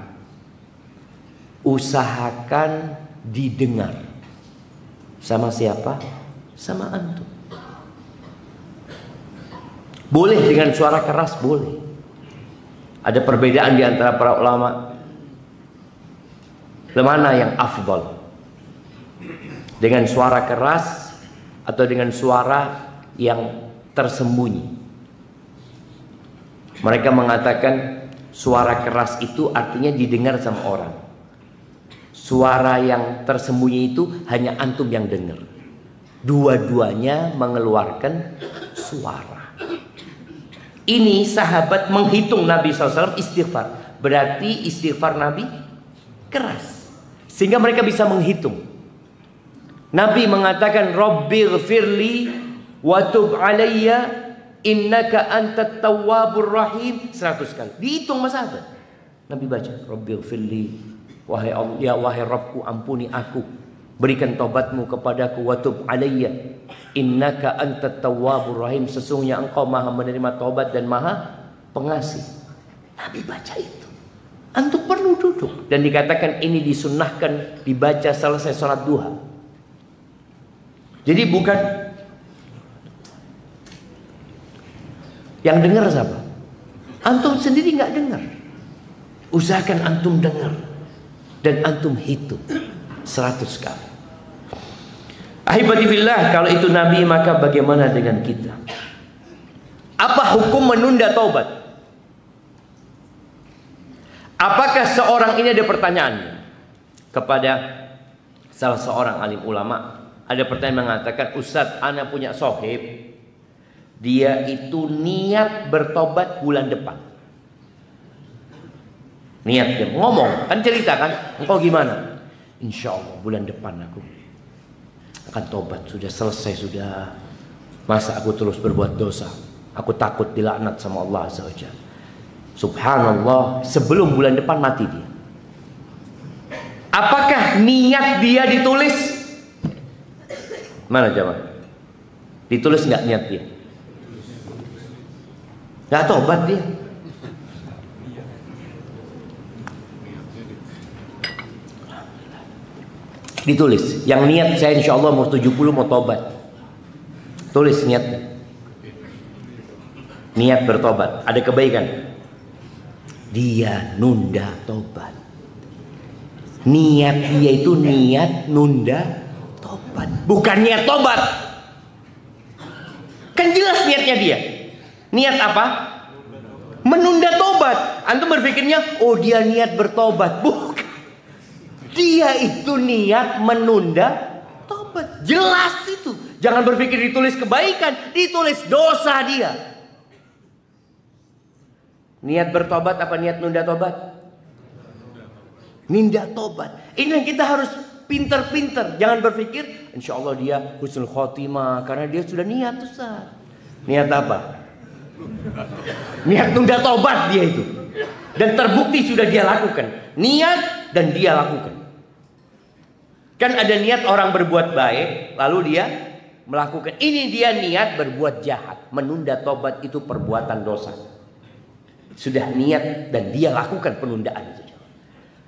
usahakan didengar. Sama siapa? Sama antum. Boleh dengan suara keras, boleh. Ada perbedaan di antara para ulama. Mana yang afdal? Dengan suara keras atau dengan suara yang tersembunyi? Mereka mengatakan suara keras itu artinya didengar sama orang. Suara yang tersembunyi itu hanya antum yang dengar. Dua-duanya mengeluarkan suara. Ini sahabat menghitung Nabi SAW istighfar. Berarti istighfar Nabi keras, sehingga mereka bisa menghitung. Nabi mengatakan, Rabbighfirli wa tub alayya innaka antat tawwabur rahim 100 kali. Dihitung mas sahabat. Nabi baca, Rabbighfirli, wahai Allah, ya wahai Rabbku, ampuni aku, berikan taubatmu kepadaku, wa tub alayya innaka antat tawwabur rahim, sesungguhnya engkau maha menerima taubat dan maha pengasih. Nabi baca itu. Antum perlu duduk. Dan dikatakan ini disunnahkan dibaca selesai sholat duha. Jadi bukan yang dengar siapa? Antum sendiri nggak dengar. Usahakan antum dengar dan antum hitung 100 kali. Ahibati fillah, kalau itu Nabi, maka bagaimana dengan kita? Apa hukum menunda taubat? Apakah seorang ini, ada pertanyaan kepada salah seorang alim ulama. Ada pertanyaan mengatakan, Ustadz, ana punya sohib, dia itu niat bertobat bulan depan. Niat dia ngomong, kan cerita kan, engkau gimana? Insya Allah bulan depan aku akan tobat, sudah selesai sudah. Masa aku terus berbuat dosa? Aku takut dilaknat sama Allah Azza wa Jalla. Subhanallah, sebelum bulan depan mati dia. Apakah niat dia ditulis? Mana jawab? Ditulis nggak niat dia? Nggak tobat dia. Ditulis. Yang niat saya insya Allah mau 70 mau tobat. Tulis niatnya. Niat bertobat. Ada kebaikan. Dia nunda tobat. Niat dia itu niat nunda tobat. Bukan niat tobat. Kan jelas niatnya dia. Niat apa? Menunda tobat. Antum berpikirnya, oh dia niat bertobat. Bukan. Dia itu niat menunda tobat. Jelas itu. Jangan berpikir ditulis kebaikan, ditulis dosa dia. Niat bertobat apa niat nunda tobat? Nunda tobat. Ini yang kita harus pinter-pinter. Jangan berpikir insya Allah dia husnul khotimah karena dia sudah niat, Ustaz. Niat apa? Niat nunda tobat dia itu. Dan terbukti sudah dia lakukan. Niat dan dia lakukan. Kan ada niat orang berbuat baik, lalu dia melakukan. Ini dia niat berbuat jahat. Menunda tobat itu perbuatan dosa. Sudah niat dan dia lakukan penundaan itu.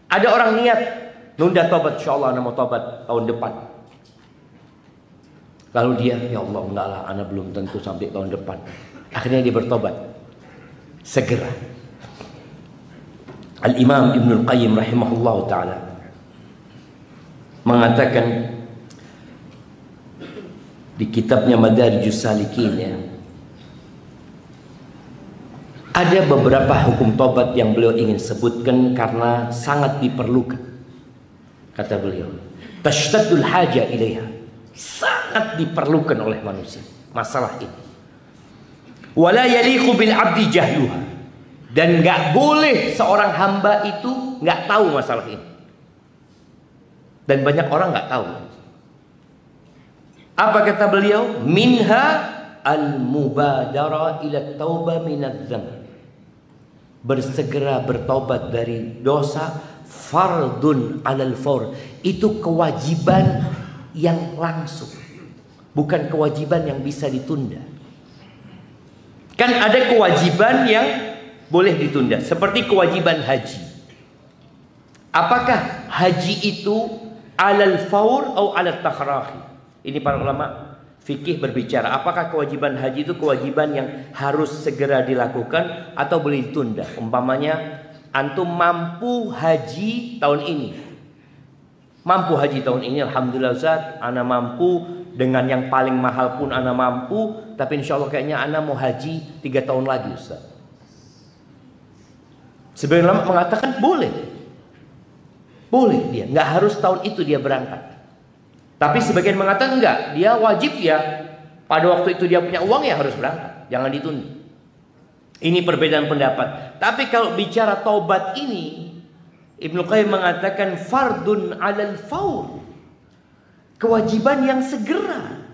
Ada orang niat nunda tobat, insya Allah anak mau tobat tahun depan. Lalu dia, ya Allah enggak lah, anak belum tentu sampai tahun depan. Akhirnya dia bertobat segera. Al-Imam Ibnul Qayyim rahimahullah ta'ala mengatakan di kitabnya Madarijus Salikin, ya, ada beberapa hukum tobat yang beliau ingin sebutkan karena sangat diperlukan. Kata beliau, tashtadul haja ilaiha, sangat diperlukan oleh manusia masalah ini. Wala yaliqu bil abdi jahluha, dan nggak boleh seorang hamba itu nggak tahu masalah ini. Dan banyak orang nggak tahu. Apa kata beliau? Minha al-mubadara ila taubah minadz-dzamb. Bersegera bertobat dari dosa, fardun 'alal faur. Itu kewajiban yang langsung. Bukan kewajiban yang bisa ditunda. Kan ada kewajiban yang boleh ditunda, seperti kewajiban haji. Apakah haji itu alal faur atau alal takhrahi? Ini para ulama fikih berbicara, apakah kewajiban haji itu kewajiban yang harus segera dilakukan atau boleh ditunda? Umpamanya antum mampu haji tahun ini. Mampu haji tahun ini, alhamdulillah Ustaz, ana mampu, dengan yang paling mahal pun ana mampu, tapi insya Allah kayaknya ana mau haji 3 tahun lagi Ustaz. Sebagian ulama mengatakan boleh. Boleh dia, nggak harus tahun itu dia berangkat. Tapi sebagian mengatakan enggak, dia wajib ya. Pada waktu itu dia punya uang ya harus berangkat, jangan ditunda. Ini perbedaan pendapat. Tapi kalau bicara taubat ini, Ibnu Qayyim mengatakan fardun 'alal faur. Kewajiban yang segera.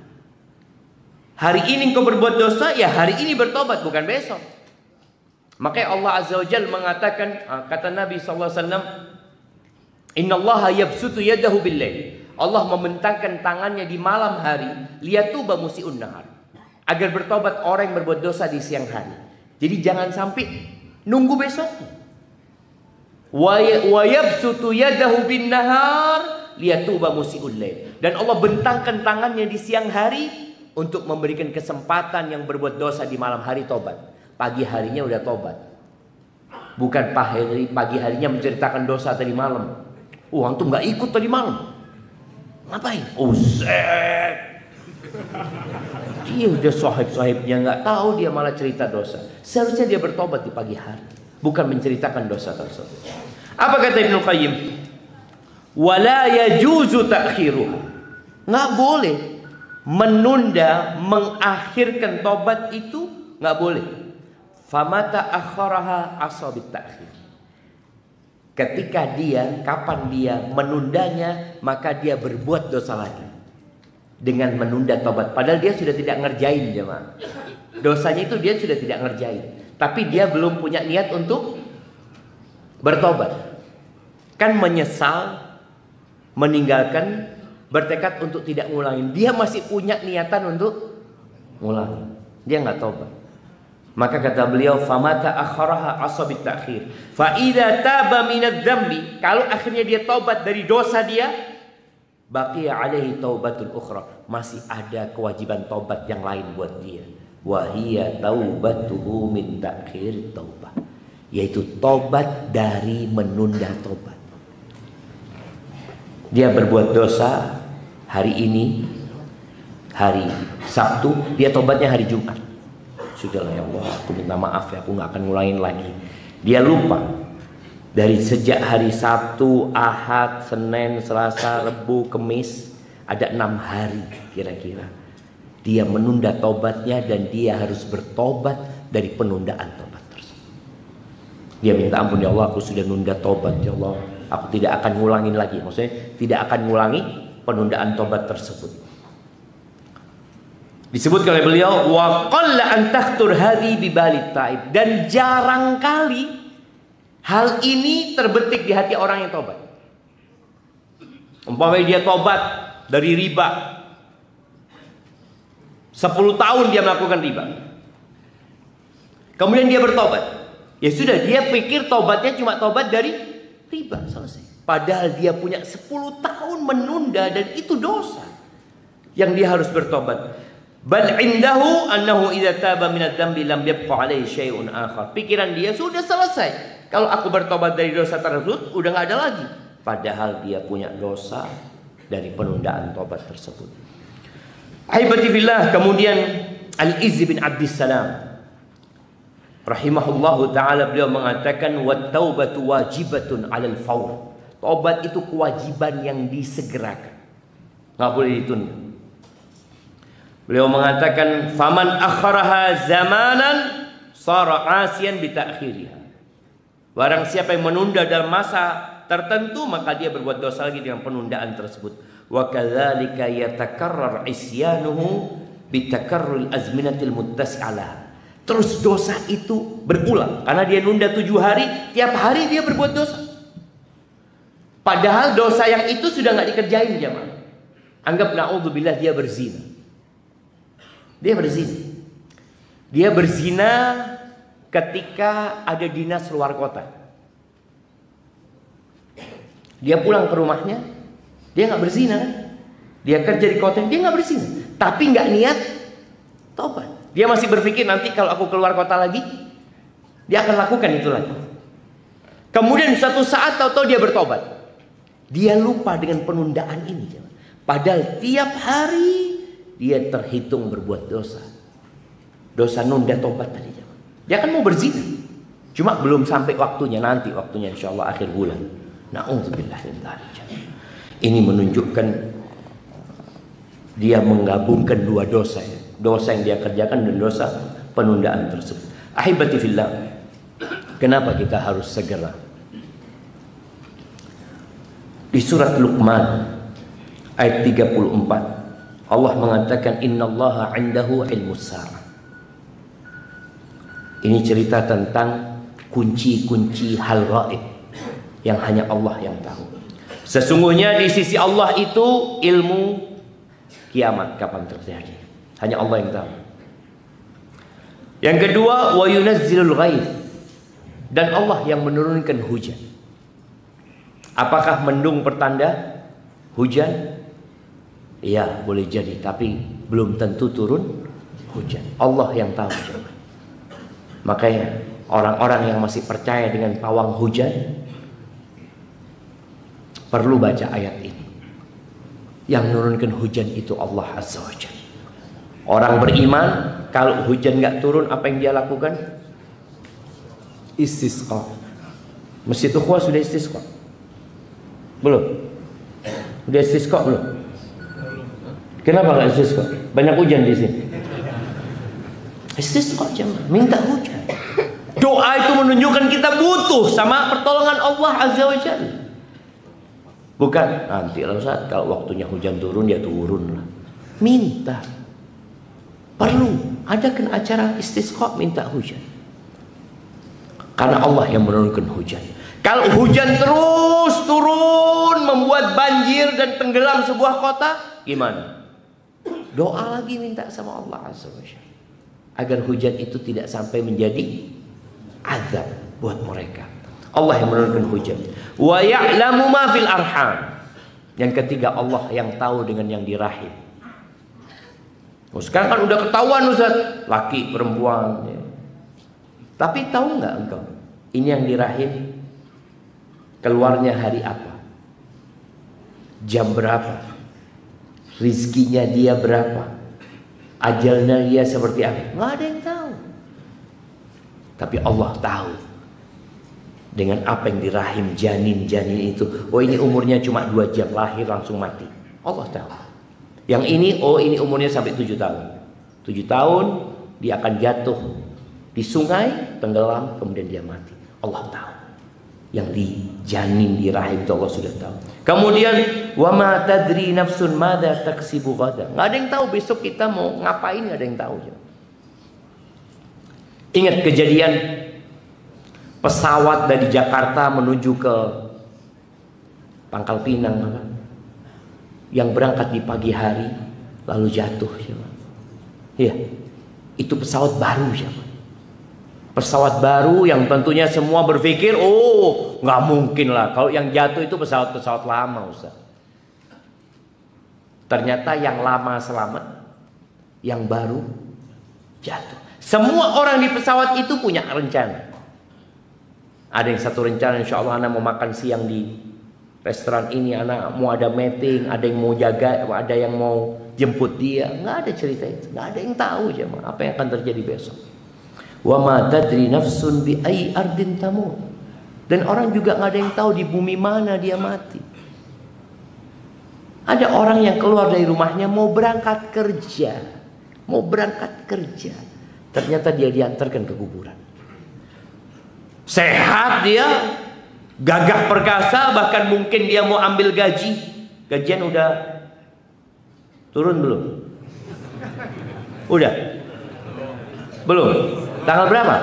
Hari ini engkau berbuat dosa, ya hari ini bertobat, bukan besok. Makanya Allah Azza wa Jalla mengatakan, kata Nabi SAW, Innallaha yabsutu yadahu bil-lail. Allah membentangkan tangannya di malam hari, liyatuba musii'un nahar, agar bertobat orang yang berbuat dosa di siang hari. Jadi jangan sampai nunggu besok. Wa yabsutu yadahu bin-nahar liyatuba musii'ul lail. Dan Allah bentangkan tangannya di siang hari untuk memberikan kesempatan yang berbuat dosa di malam hari tobat. Pagi harinya udah tobat. Bukan pagi harinya menceritakan dosa tadi malam. Antum nggak ikut tadi malam. Ngapain? Zek. Dia udah sohib-sohibnya nggak tahu, dia malah cerita dosa. Seharusnya dia bertobat di pagi hari. bukan menceritakan dosa tersebut. Apa kata Ibnu Qayyim? Wala yajuzu ta'khiruha. Nggak boleh menunda, mengakhirkan tobat itu nggak boleh. Famata akharaha asabit ta'khir. Ketika dia, kapan dia menundanya, maka dia berbuat dosa lagi dengan menunda tobat. Padahal dia sudah tidak ngerjain, jemaah. Dosanya itu dia sudah tidak ngerjain, tapi dia belum punya niat untuk bertobat. Kan menyesal, meninggalkan, bertekad untuk tidak ngulangin. Dia masih punya niatan untuk ngulangin. Dia nggak tobat. Maka kata beliau, famata akharaha asabit ta'khir. Fa idza taba minadz dzambi, kalau akhirnya dia tobat dari dosa dia, baqiya alaihi taubatul ukhra, masih ada kewajiban tobat yang lain buat dia. Wa hiya taubatuhu min ta'khir taubah, yaitu tobat dari menunda tobat. Dia berbuat dosa hari ini, hari Sabtu, dia tobatnya hari Jumat. Sudahlah ya Allah, aku minta maaf ya, aku gak akan ngulangin lagi. Dia lupa. Dari sejak hari Sabtu, Ahad, Senin, Selasa, Rabu, Kamis, ada 6 hari kira-kira. Dia menunda tobatnya dan dia harus bertobat dari penundaan tobat tersebut. Dia minta ampun, ya Allah, aku sudah nunda tobat, ya Allah, aku tidak akan ngulangin lagi. Maksudnya tidak akan ngulangi penundaan tobat tersebut. Disebutkan oleh beliau, wa qalla an takhtur hadhi bi balit taib, dan jarang kali hal ini terbetik di hati orang yang tobat. Umpamanya dia tobat dari riba, 10 tahun dia melakukan riba, kemudian dia bertobat. Ya sudah, dia pikir tobatnya cuma tobat dari riba, selesai. Padahal dia punya 10 tahun menunda, dan itu dosa yang dia harus bertobat. Bal indahu annahu idza taba min adz-dzambi lam yabqa alaihi syai'un akhar. Pikiran dia sudah selesai. Kalau aku bertobat dari dosa tersebut, udah nggak ada lagi. Padahal dia punya dosa dari penundaan tobat tersebut. Ahibati fillah, kemudian Al-Izz bin Abdissalam rahimahullahu taala, beliau mengatakan wat taubatu wajibatun 'alal fawr. Tobat itu kewajiban yang disegerakan, nggak boleh ditunda. Beliau mengatakan, faman akharaha zamanan sara asiyan bi ta'khiriha. Barang siapa yang menunda dalam masa tertentu, maka dia berbuat dosa lagi dengan penundaan tersebut. Wa kadzalika yatakarrar isyanuhu bi takarrul azminatil muttasi'alah. Terus dosa itu berulang karena dia nunda 7 hari, tiap hari dia berbuat dosa. Padahal dosa yang itu sudah nggak dikerjain, jemaah. Anggap naudzubillah dia berzina. Dia berzina. Dia berzina ketika ada dinas luar kota. Dia pulang ke rumahnya, dia nggak berzina. Dia kerja di kota, dia nggak berzina. Tapi nggak niat tobat. Dia masih berpikir nanti kalau aku keluar kota lagi, dia akan lakukan itu lagi. Kemudian suatu saat tahu-tahu dia bertobat. Dia lupa dengan penundaan ini. Padahal tiap hari dia terhitung berbuat dosa. Dosa nunda tobat tadi. Dia kan mau berzina, cuma belum sampai waktunya. Nanti waktunya insya Allah akhir bulan. Na'udzubillah min dzalik. Ini menunjukkan dia menggabungkan 2 dosa. Dosa yang dia kerjakan dan dosa penundaan tersebut. Ahibati fillah, kenapa kita harus segera? Di surat Luqman ayat 34, Allah mengatakan innallaha 'indahu ilmus sa'ah. Ini cerita tentang kunci-kunci hal gaib yang hanya Allah yang tahu. Sesungguhnya di sisi Allah itu ilmu kiamat kapan terjadi, hanya Allah yang tahu. Yang kedua, wa yunazzilul ghaith, dan Allah yang menurunkan hujan. Apakah mendung pertanda hujan? Iya, boleh jadi, tapi belum tentu turun hujan. Allah yang tahu. Makanya orang-orang yang masih percaya dengan pawang hujan perlu baca ayat ini. Yang menurunkan hujan itu Allah Azza wa Jalla. Orang beriman, kalau hujan nggak turun, apa yang dia lakukan? istisqa. Masjid Ukhuwah sudah istisqa? Belum? Udah istisqa belum? Kenapa nggak istisqa? Banyak hujan di sini. Istisqa jemaah, minta hujan. Doa itu menunjukkan kita butuh sama pertolongan Allah Azza wa Jalla. Bukan nanti lah Ustaz, kalau waktunya hujan turun ya turun lah. Minta. Perlu adakan acara istisqa minta hujan. Karena Allah yang menurunkan hujan. Kalau hujan terus turun membuat banjir dan tenggelam sebuah kota, gimana? Doa lagi minta sama Allah Azza wa Jalla agar hujan itu tidak sampai menjadi azab buat mereka. Allah yang menurunkan hujan. Wa ya'lamu ma fil arham. Yang ketiga, Allah yang tahu dengan yang di rahim. Oh, sekarang kan udah ketahuan Ustaz, laki perempuan ya. Tapi tahu nggak engkau ini yang di rahim keluarnya hari apa, jam berapa, rizkinya dia berapa, ajalnya dia seperti apa? Nggak ada yang tahu. Tapi Allah tahu dengan apa yang di rahim janin itu. Oh, ini umurnya cuma 2 jam, lahir langsung mati. Allah tahu. Yang ini, oh ini umurnya sampai 7 tahun. 7 tahun dia akan jatuh di sungai, tenggelam, kemudian dia mati. Allah tahu. Yang di janin di rahim itu Allah sudah tahu. Kemudian wa ma tadri nafsun madza taksibu ghadan. Enggak ada yang tahu besok kita mau ngapain, enggak ada yang tahu. Ingat kejadian pesawat dari Jakarta menuju ke Pangkal Pinang apa? Yang berangkat di pagi hari lalu jatuh. Iya, itu pesawat baru siapa? Pesawat baru yang tentunya semua berpikir, oh nggak mungkin lah kalau yang jatuh itu pesawat-pesawat lama Ustaz. Ternyata yang lama selamat, yang baru jatuh. Semua orang di pesawat itu punya rencana. Ada yang satu rencana, insya Allah anak mau makan siang di restoran ini, anak mau ada meeting, ada yang mau jaga, ada yang mau jemput dia. Nggak ada cerita itu, nggak ada yang tahu jemaah apa yang akan terjadi besok. Wa ma tadri nafsun bi ai ardin tamut. Dan orang juga nggak ada yang tahu di bumi mana dia mati. Ada orang yang keluar dari rumahnya mau berangkat kerja, ternyata dia diantarkan ke kuburan. Sehat dia, gagah perkasa, bahkan mungkin dia mau ambil gaji. Gajian udah turun belum? Udah? Belum? Tanggal berapa?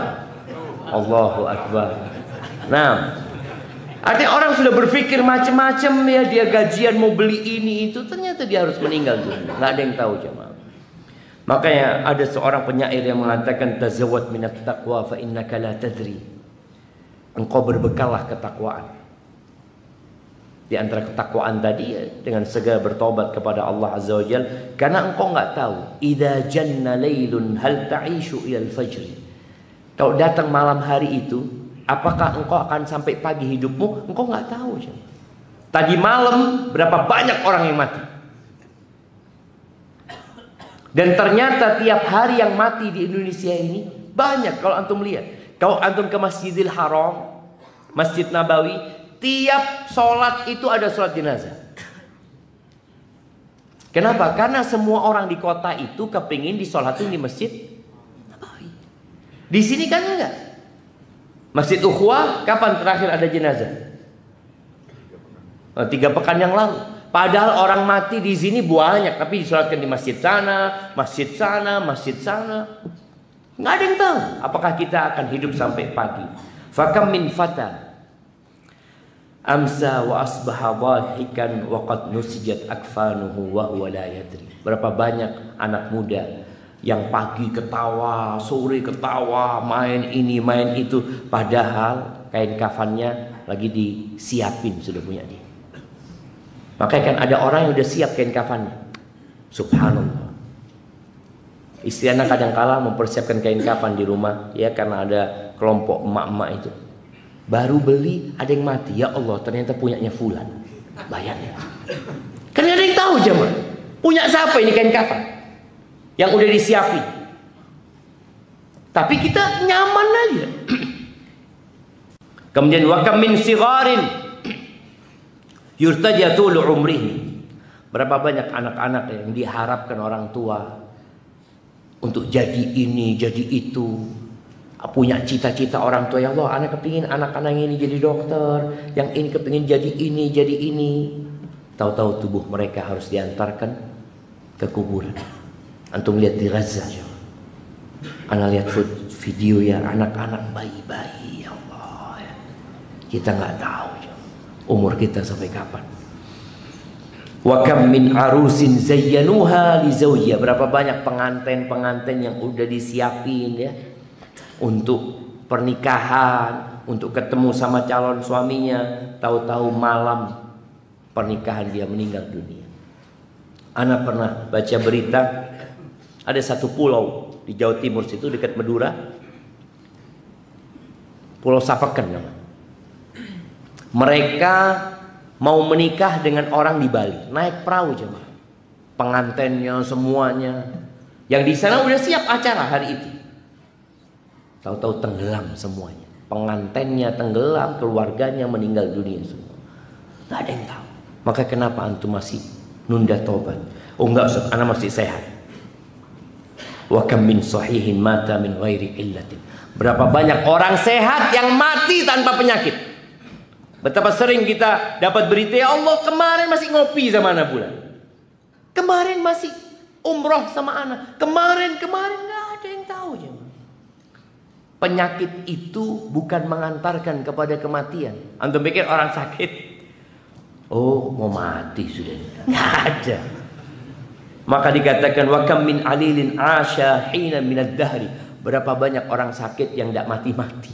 Allahu Akbar. Nah, artinya orang sudah berpikir macam-macam ya, dia gajian mau beli ini itu, ternyata dia harus meninggal dunia. Nggak ada yang tahu jemaah. Makanya ada seorang penyair yang mengatakan tazawwad minat taqwa fa innaka la tadri. Engkau berbekallah ketakwaan. Di antara ketakwaan tadi ya, dengan segera bertobat kepada Allah Azza wa Jalla, karena engkau nggak tahu idza janna lailun hal ta'ishu ila al-fajr. Kalau datang malam hari itu, apakah engkau akan sampai pagi hidupmu? Engkau nggak tahu. Tadi malam berapa banyak orang yang mati. Dan ternyata tiap hari yang mati di Indonesia ini banyak. Kalau antum lihat, kalau antum ke Masjidil Haram, Masjid Nabawi, tiap sholat itu ada sholat jenazah. Kenapa? Karena semua orang di kota itu kepingin disolatin di Masjid Nabawi. Di sini kan enggak. Masjid Ukhuwah kapan terakhir ada jenazah? 3 pekan yang lalu. Padahal orang mati di sini banyak, tapi disolatkan di masjid sana, masjid sana, masjid sana. Nggak ada yang tahu apakah kita akan hidup sampai pagi. Fakam min fata amsa wa asbaha dhahikan wa qad nusijat akfanuhu wa huwa la yadri. Berapa banyak anak muda yang pagi ketawa, sore ketawa, main ini, main itu, padahal kain kafannya lagi disiapin, sudah punya dia. Makanya kan ada orang yang udah siap kain kafannya. Subhanallah. Istri anak kadang-kala mempersiapkan kain kafan di rumah, ya, karena ada kelompok emak-emak itu. Baru beli ada yang mati. Ya Allah, ternyata punyanya fulan. Bayangin. Kan ada yang tahu jemaah. Punya siapa ini kain kafan yang udah disiapin. Tapi kita nyaman aja. Kemudian wa kam min sigharin yurtaja tul umrihi. Berapa banyak anak-anak yang diharapkan orang tua untuk jadi ini, jadi itu. Punya cita-cita orang tua, ya Allah, anak kepingin anak-anak ini jadi dokter, yang ini kepingin jadi ini, jadi ini. Tahu-tahu tubuh mereka harus diantarkan ke kuburan. Antum lihat di Gaza, anak lihat video ya, anak-anak bayi-bayi, ya Allah ya. Kita nggak tahu umur kita sampai kapan. Wa kam min arusin zayyanuha li zawjiha. Berapa banyak pengantin-pengantin yang udah disiapin ya untuk pernikahan, untuk ketemu sama calon suaminya, tahu-tahu malam pernikahan dia meninggal dunia. Ana pernah baca berita, ada satu pulau di Jawa Timur situ dekat Madura, Pulau Sapeken nama. Mereka mau menikah dengan orang di Bali, naik perahu jemaah, pengantennya semuanya, yang di sana udah siap acara hari itu. Tahu-tahu tenggelam semuanya, pengantennya tenggelam, keluarganya meninggal dunia semua. Gak ada yang tahu. Maka kenapa antum masih nunda tobat? Oh enggak Ustaz, ana masih sehat. Wa kam min sahihin mata min ghairi illatin. Berapa banyak orang sehat yang mati tanpa penyakit. Betapa sering kita dapat berita, ya Allah kemarin masih ngopi sama anak bulan, kemarin masih umroh sama anak, kemarin nggak ada yang tahu jemaah. Penyakit itu bukan mengantarkan kepada kematian. Antum pikir orang sakit, oh mau mati sudah, nggak ada. Maka dikatakan wa kam min alilin asya hina minad dahri. Berapa banyak orang sakit yang tidak mati-mati.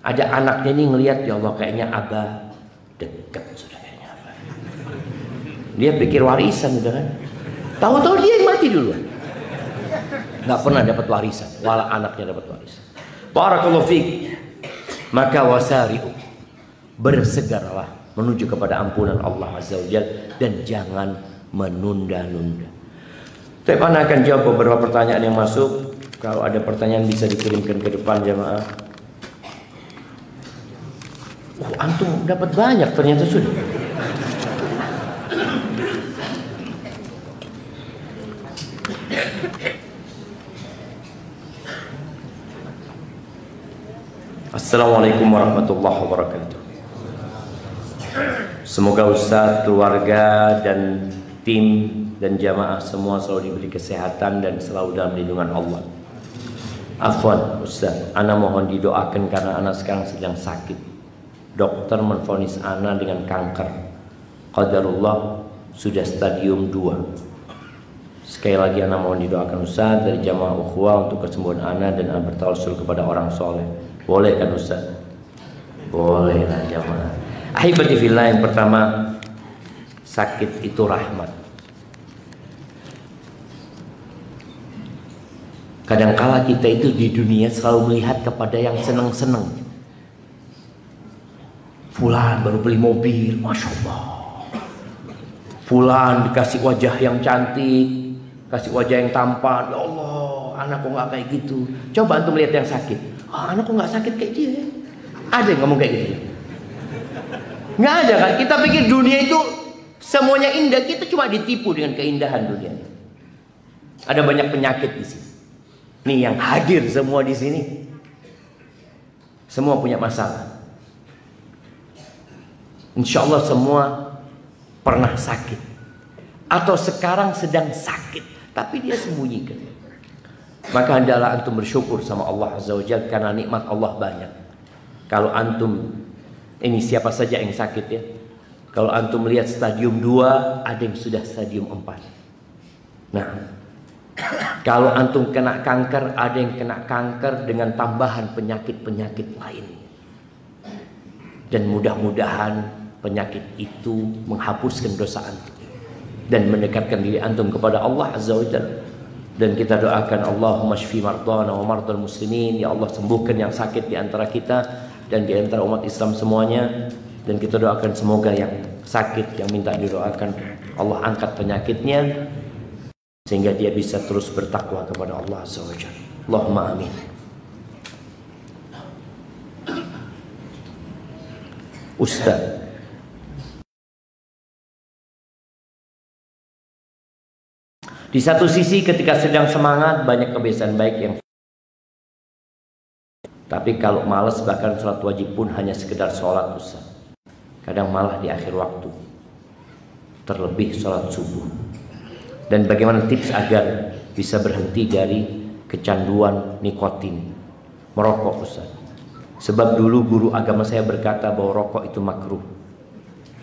Ada anaknya ini ngelihat, ya Allah kayaknya abah dekat sudah kayaknya abah. Dia pikir warisan udah kan. Tahu-tahu dia yang mati duluan. Nggak pernah dapat warisan, walau anaknya dapat warisan. Barakallahu fiik. Maka wasari'u, bersegeralah menuju kepada ampunan Allah Azza wa Jalla dan jangan menunda-nunda. Saya akan jawab beberapa pertanyaan yang masuk. Kalau ada pertanyaan bisa dikirimkan ke depan jemaah. Antum dapat banyak ternyata sudah. Assalamualaikum warahmatullahi wabarakatuh. Semoga Ustaz, keluarga dan tim dan jamaah semua selalu diberi kesehatan dan selalu dalam lindungan Allah. Afwan Ustaz, ana mohon didoakan karena ana sekarang sedang sakit. Dokter menvonis ana dengan kanker. Qadarullah sudah stadium 2. Sekali lagi ana mohon didoakan Ustaz dari jamaah ukhuwah untuk kesembuhan ana dan ana bertawassul kepada orang soleh. Boleh kan Ustaz? Boleh lah jamaah. Ahibati fillah, yang pertama, sakit itu rahmat. Kadangkala kita itu di dunia selalu melihat kepada yang seneng-seneng. Fulan baru beli mobil, Masya Allah. Fulan dikasih wajah yang cantik, kasih wajah yang tampan. Ya Allah, anakku nggak kayak gitu. Coba antum lihat yang sakit. Anakku nggak sakit kayak dia. Ada yang ngomong kayak gitu? Nggak ada kan? Kita pikir dunia itu semuanya indah. Kita cuma ditipu dengan keindahan dunia. Ada banyak penyakit di sini. Nih yang hadir semua di sini, semua punya masalah. Insya Allah semua pernah sakit atau sekarang sedang sakit, tapi dia sembunyikan. Maka hendaklah antum bersyukur sama Allah Azza wa Jalla karena nikmat Allah banyak. Kalau antum, ini siapa saja yang sakit ya, kalau antum melihat stadium 2, ada yang sudah stadium 4. Nah, kalau antum kena kanker, ada yang kena kanker dengan tambahan penyakit-penyakit lain. Dan mudah-mudahan penyakit itu menghapuskan dosa antum dan mendekatkan diri antum kepada Allah Azza wa Jalla. Dan kita doakan Allahumma shfi mardana wa mardal muslimin. Ya Allah, sembuhkan yang sakit di antara kita dan di antara umat Islam semuanya. Dan kita doakan semoga yang sakit, yang minta didoakan, Allah angkat penyakitnya sehingga dia bisa terus bertakwa kepada Allah Azza wa Jalla. Allahumma amin. Ustaz. Di satu sisi ketika sedang semangat banyak kebiasaan baik yang, tapi kalau malas bahkan sholat wajib pun hanya sekedar sholat Ustaz. Kadang malah di akhir waktu, terlebih sholat subuh. Dan bagaimana tips agar bisa berhenti dari kecanduan nikotin, merokok Ustaz? Sebab dulu guru agama saya berkata bahwa rokok itu makruh.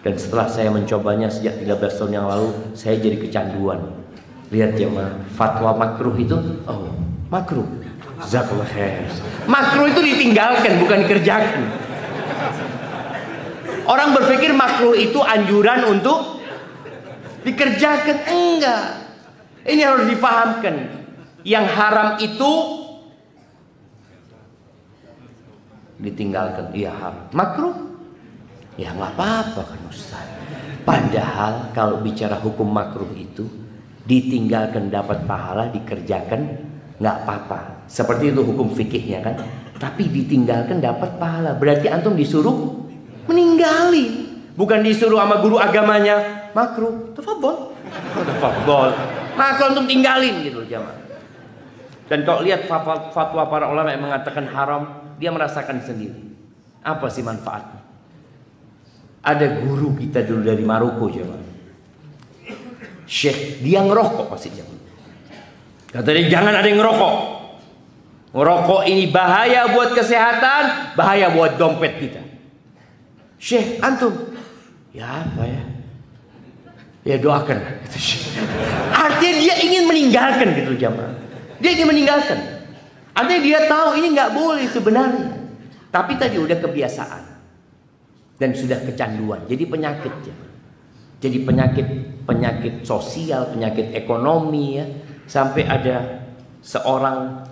Dan setelah saya mencobanya sejak 13 tahun yang lalu, saya jadi kecanduan. Lihat jemaah, fatwa makruh itu, oh makruh, jazakallah khair. Makruh itu ditinggalkan, bukan dikerjakan. Orang berpikir makruh itu anjuran untuk dikerjakan, enggak. Ini harus dipahamkan. Yang haram itu ditinggalkan, iya haram. Makruh, ya nggak apa-apa kan Ustaz. Padahal kalau bicara hukum makruh itu, ditinggalkan dapat pahala, dikerjakan nggak apa-apa. Seperti itu hukum fikihnya kan. Tapi ditinggalkan dapat pahala. Berarti antum disuruh meninggalin, bukan disuruh sama guru agamanya makruh. Tafadhol. Tafadhol. Makruh antum tinggalin gitu jamaah. Dan kalau lihat fatwa para ulama yang mengatakan haram, dia merasakan sendiri. Apa sih manfaatnya? Ada guru kita dulu dari Maroko jamaah. Syekh, dia ngerokok pasti jangan. Kata dia jangan ada yang ngerokok. Ngerokok ini bahaya buat kesehatan, bahaya buat dompet kita. Syekh, antum, ya apa ya? Ya doakan. Artinya dia ingin meninggalkan gitu jamaah. Dia ingin meninggalkan. Artinya dia tahu ini nggak boleh sebenarnya. Tapi tadi udah kebiasaan dan sudah kecanduan. Jadi penyakit jamaah. Jadi penyakit sosial, penyakit ekonomi ya. Sampai ada seorang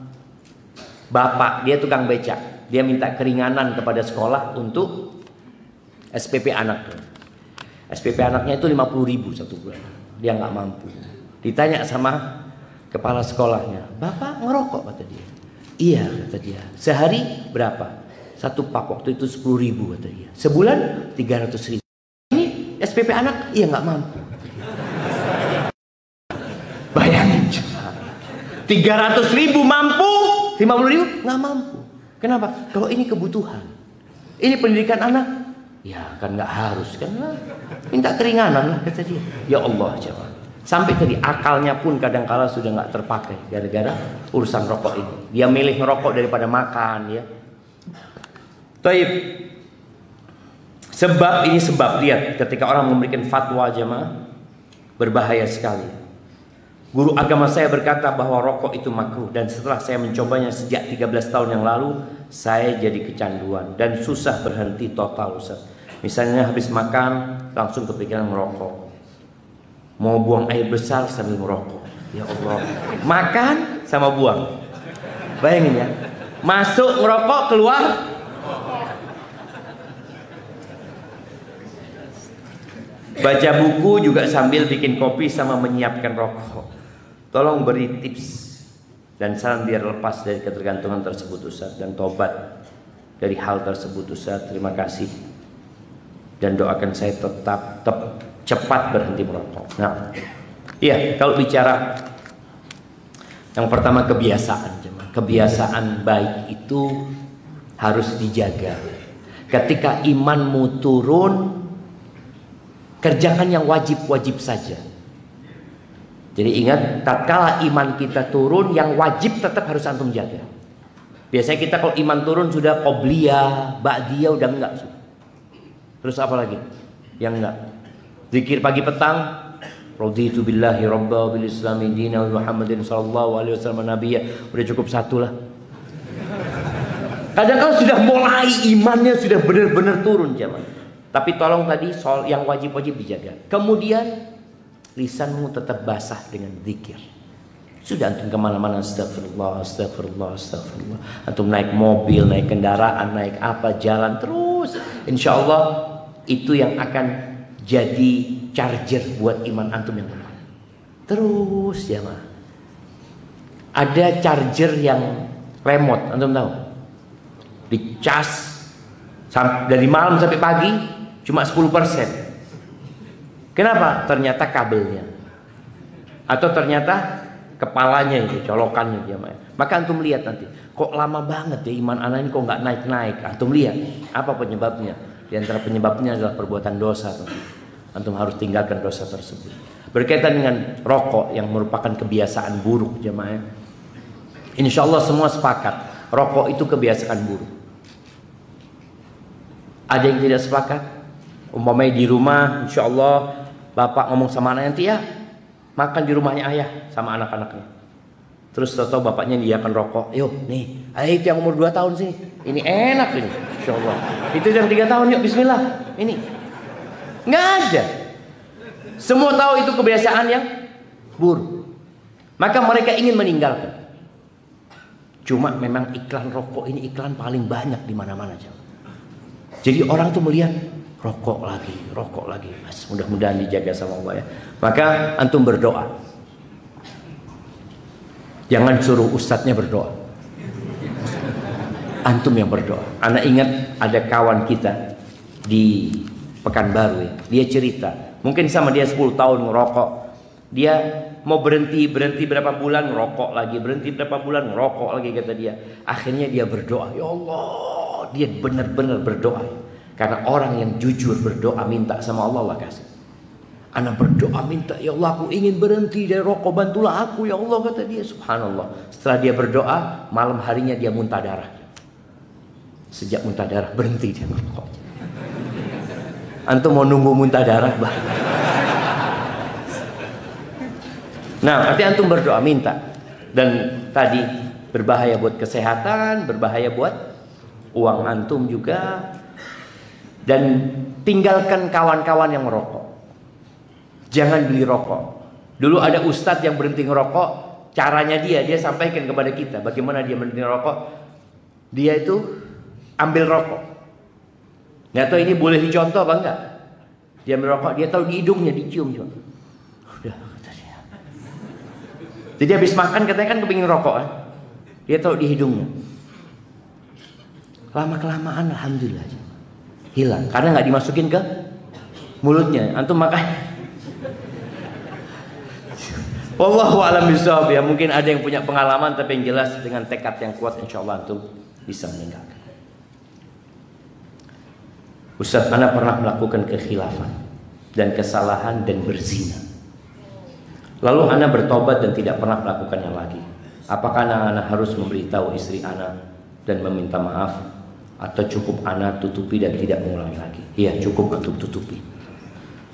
bapak, dia tukang becak. Dia minta keringanan kepada sekolah untuk SPP anak. SPP anaknya itu 50.000 satu bulan. Dia nggak mampu. Ditanya sama kepala sekolahnya, "Bapak ngerokok?" kata dia. "Iya," kata dia. "Sehari berapa?" "Satu pak waktu itu 10.000," kata dia. "Sebulan 300.000." SPP anak, iya nggak mampu. Bayangin, 300.000 mampu, 50.000 nggak mampu. Kenapa? Kalau ini kebutuhan, ini pendidikan anak, ya kan nggak harus kan lah. Minta keringanan lah kata dia. Ya Allah jemaah. Sampai tadi akalnya pun kadang-kala sudah nggak terpakai gara-gara urusan rokok ini. Dia milih ngerokok daripada makan ya. Taib. Sebab ini sebab, lihat ketika orang memberikan fatwa jemaah berbahaya sekali. Guru agama saya berkata bahwa rokok itu makruh, dan setelah saya mencobanya sejak 13 tahun yang lalu, saya jadi kecanduan dan susah berhenti total Ustaz. Misalnya habis makan langsung kepikiran merokok. Mau buang air besar sambil merokok. Ya Allah. Makan sama buang. Bayangin ya. Masuk ngerokok, keluar baca buku juga sambil bikin kopi sama menyiapkan rokok. Tolong beri tips dan saran biar lepas dari ketergantungan tersebut Ustaz, dan tobat dari hal tersebut Ustaz. Terima kasih. Dan doakan saya tetap cepat berhenti merokok. Nah, iya, kalau bicara yang pertama kebiasaan, kebiasaan baik itu harus dijaga. Ketika imanmu turun, kerjakan yang wajib-wajib saja. Jadi ingat, tatkala iman kita turun, yang wajib tetap harus antum jaga. Biasanya kita kalau iman turun sudah qobliyah, ba'diyah udah enggak. Terus apa lagi? Yang enggak. Zikir pagi petang, raditu billahi rabba bil islami dina wa Muhammadin sallallahu alaihi wasallam nabiyya. Udah cukup satu lah. Kadang kalau sudah mulai imannya sudah benar-benar turun jemaah. Tapi tolong tadi soal yang wajib-wajib dijaga. Kemudian lisanmu tetap basah dengan zikir. Sudah antum kemana-mana astagfirullah, astagfirullah, astagfirullah. Antum naik mobil, naik kendaraan, naik apa, jalan terus. Insya Allah itu yang akan jadi charger buat iman antum yang benar. Terus ya mah. Ada charger yang remote, antum tahu? Dicas dari malam sampai pagi. cuma 10%. Kenapa? Ternyata kabelnya, atau ternyata kepalanya itu, colokannya dia main. Maka antum lihat nanti, kok lama banget ya iman anak ini kok nggak naik-naik. Antum lihat apa penyebabnya? Di antara penyebabnya adalah perbuatan dosa. Antum harus tinggalkan dosa tersebut. Berkaitan dengan rokok yang merupakan kebiasaan buruk jemaah. Insya Allah semua sepakat, rokok itu kebiasaan buruk. Ada yang tidak sepakat? Umpamanya di rumah, insya Allah bapak ngomong sama anak nanti ya, makan di rumahnya ayah sama anak-anaknya. Terus tahu bapaknya diakan rokok. Yuk nih, ayah itu yang umur 2 tahun sini. Ini enak ini, insya Allah. Itu yang 3 tahun, yuk bismillah. Ini nggak ada. Semua tahu itu kebiasaan yang buruk. Maka mereka ingin meninggalkan. Cuma memang iklan rokok ini iklan paling banyak di mana-mana. Jadi orang tuh melihat rokok lagi. Mas, mudah-mudahan dijaga sama Allah ya. Maka antum berdoa. Jangan suruh ustadznya berdoa. Antum yang berdoa. Anak ingat ada kawan kita di Pekanbaru ya. Dia cerita, mungkin sama dia 10 tahun ngerokok. Dia mau berhenti berapa bulan ngerokok lagi, berhenti berapa bulan ngerokok lagi kata dia. Akhirnya dia berdoa, ya Allah, dia benar-benar berdoa. Karena orang yang jujur berdoa minta sama Allah, Allah kasih. Anak berdoa minta, ya Allah aku ingin berhenti dari rokok, bantulah aku ya Allah, kata dia. Subhanallah. Setelah dia berdoa, malam harinya dia muntah darah. Sejak muntah darah berhenti dia merokok. Antum mau nunggu muntah darah bah? Nah, nanti antum berdoa minta. Dan tadi berbahaya buat kesehatan, berbahaya buat uang antum juga. Dan tinggalkan kawan-kawan yang merokok. Jangan beli rokok. Dulu ada ustadz yang berhenti ngerokok. Caranya dia sampaikan kepada kita bagaimana dia berhenti ngerokok. Dia itu ambil rokok. Nggak tahu ini boleh dicontoh apa enggak. Dia ambil rokok, dia tahu di hidungnya dicium cuma. Udah kata dia. Jadi habis makan katanya kan kepingin rokok kan. Dia tahu di hidungnya. Lama-kelamaan alhamdulillah hilang karena nggak dimasukin ke mulutnya. Antum makan. Wallahu a'lam bishawab ya. Mungkin ada yang punya pengalaman, tapi yang jelas dengan tekad yang kuat insyaallah antum bisa meninggalkan. Ustaz, ana pernah melakukan kekhilafan dan kesalahan dan berzina. Lalu ana bertobat dan tidak pernah melakukannya lagi. Apakah ana harus memberitahu istri ana dan meminta maaf, atau cukup ana tutupi dan tidak mengulangi lagi? Iya, cukup untuk tutupi.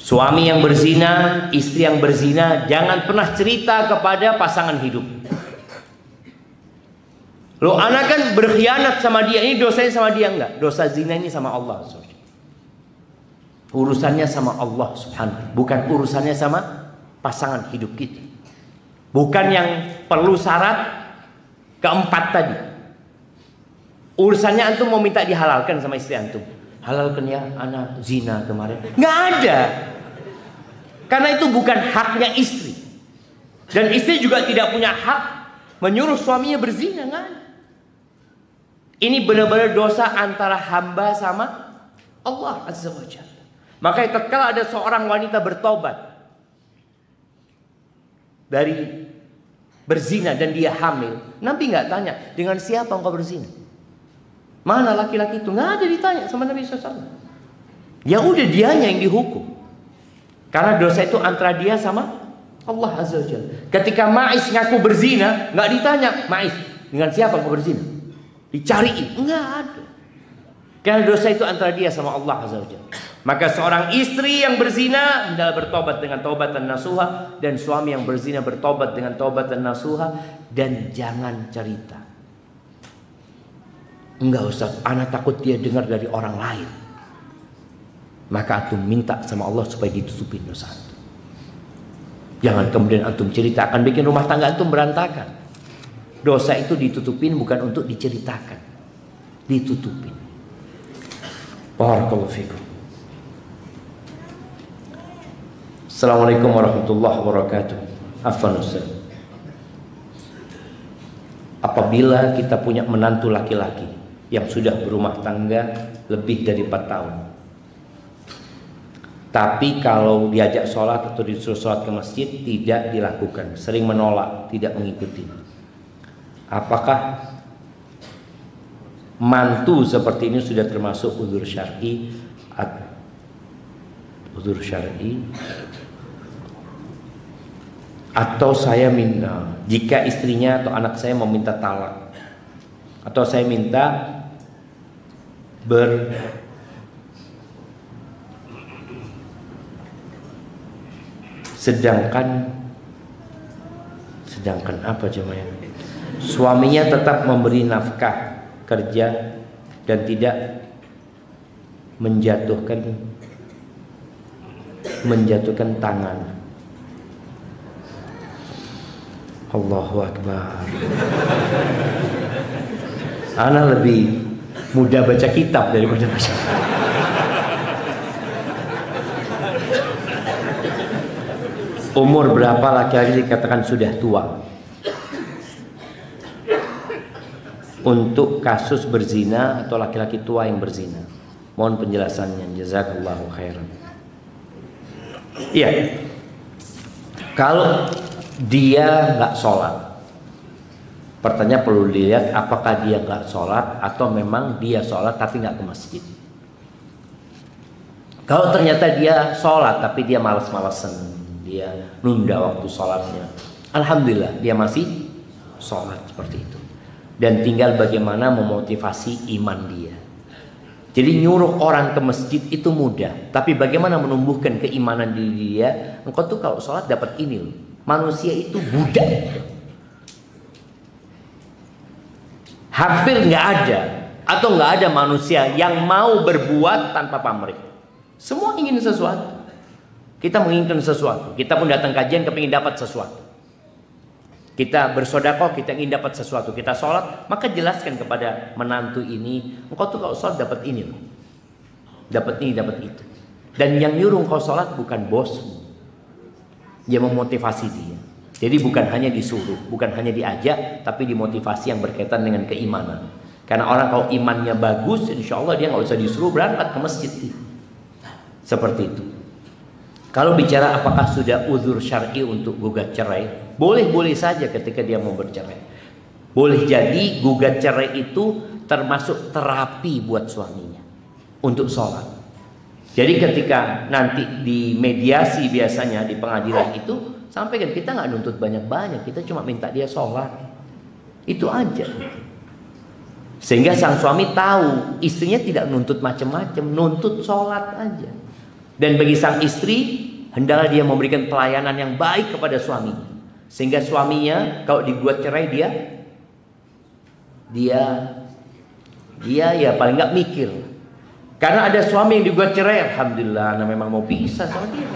Suami yang berzina, istri yang berzina, jangan pernah cerita kepada pasangan hidup. Loh, anak kan berkhianat sama dia, ini dosanya sama dia enggak? Dosa zina ini sama Allah. Urusannya sama Allah subhanahu, bukan urusannya sama pasangan hidup kita. Bukan yang perlu syarat keempat tadi. Urusannya antum mau minta dihalalkan sama istri antum. Halalkan ya anak zina kemarin. Nggak ada. Karena itu bukan haknya istri. Dan istri juga tidak punya hak menyuruh suaminya berzina. Nggak ada. Ini benar-benar dosa antara hamba sama Allah Azza wa Jalla. Makanya tatkala ada seorang wanita bertobat dari berzina dan dia hamil, Nabi nggak tanya dengan siapa engkau berzina. Mana laki-laki itu? Nggak ada ditanya sama Nabi SAW. Ya udah dianya yang dihukum. Karena dosa itu antara dia sama Allah Azza wa Jalla. Ketika Ma'is ngaku berzina, nggak ditanya, Ma'is dengan siapa engkau berzina? Dicariin, nggak ada. Karena dosa itu antara dia sama Allah Azza wa Jalla. Maka seorang istri yang berzina hendaklah bertobat dengan taubatan nasuha, dan suami yang berzina bertobat dengan taubatan nasuha, dan jangan cerita. Enggak Ustaz, anak takut dia dengar dari orang lain. Maka antum minta sama Allah supaya ditutupin dosa antum. Jangan kemudian antum cerita, akan bikin rumah tangga antum berantakan. Dosa itu ditutupin bukan untuk diceritakan, ditutupin. Barakallahu fikum. Assalamualaikum warahmatullahi wabarakatuh. Afwan Ustaz, apabila kita punya menantu laki-laki yang sudah berumah tangga lebih dari 4 tahun, Tapi kalau diajak sholat atau disuruh sholat ke masjid tidak dilakukan, sering menolak, tidak mengikuti. Apakah mantu seperti ini sudah termasuk uzur syar'i? Uzur syar'i? Atau saya minta, jika istrinya atau anak saya meminta talak, atau saya minta sedangkan apa jemaah? Suaminya tetap memberi nafkah kerja dan tidak menjatuhkan tangan. Allahu Akbar. Ana lebih mudah baca kitab daripada baca. Umur berapa laki-laki dikatakan sudah tua untuk kasus berzina atau laki-laki tua yang berzina? Mohon penjelasannya. Jazakallahu khairan. Iya. Kalau dia nggak sholat, pertanyaan perlu dilihat apakah dia nggak sholat atau memang dia sholat tapi nggak ke masjid. Kalau ternyata dia sholat tapi dia malas-malasan, dia nunda waktu sholatnya, alhamdulillah dia masih sholat seperti itu. Dan tinggal bagaimana memotivasi iman dia. Jadi nyuruh orang ke masjid itu mudah, tapi bagaimana menumbuhkan keimanan diri dia? Engkau tuh kalau sholat dapat ini loh. Manusia itu budak. Hampir nggak ada atau nggak ada manusia yang mau berbuat tanpa pamrih. Semua ingin sesuatu. Kita menginginkan sesuatu. Kita pun datang kajian kepingin dapat sesuatu. Kita bersedekah, kita ingin dapat sesuatu. Kita sholat, maka jelaskan kepada menantu ini, engkau tuh kalau sholat dapat ini loh, dapat ini, dapat itu. Dan yang nyuruh engkau sholat bukan bosmu, dia memotivasi dia. Jadi bukan hanya disuruh, bukan hanya diajak, tapi dimotivasi yang berkaitan dengan keimanan. Karena orang kalau imannya bagus, insya Allah dia nggak usah disuruh berangkat ke masjid. Seperti itu. Kalau bicara apakah sudah uzur syar'i untuk gugat cerai, boleh-boleh saja ketika dia mau bercerai. Boleh jadi gugat cerai itu termasuk terapi buat suaminya untuk sholat. Jadi ketika nanti di mediasi biasanya di pengadilan itu, sampaikan kita nggak nuntut banyak-banyak, kita cuma minta dia sholat. Itu aja. Sehingga sang suami tahu istrinya tidak nuntut macam-macam, nuntut sholat aja. Dan bagi sang istri, hendaklah dia memberikan pelayanan yang baik kepada suaminya. Sehingga suaminya kalau dibuat cerai dia ya paling nggak mikir. Karena ada suami yang dibuat cerai, alhamdulillah, nah memang mau pisah sama dia.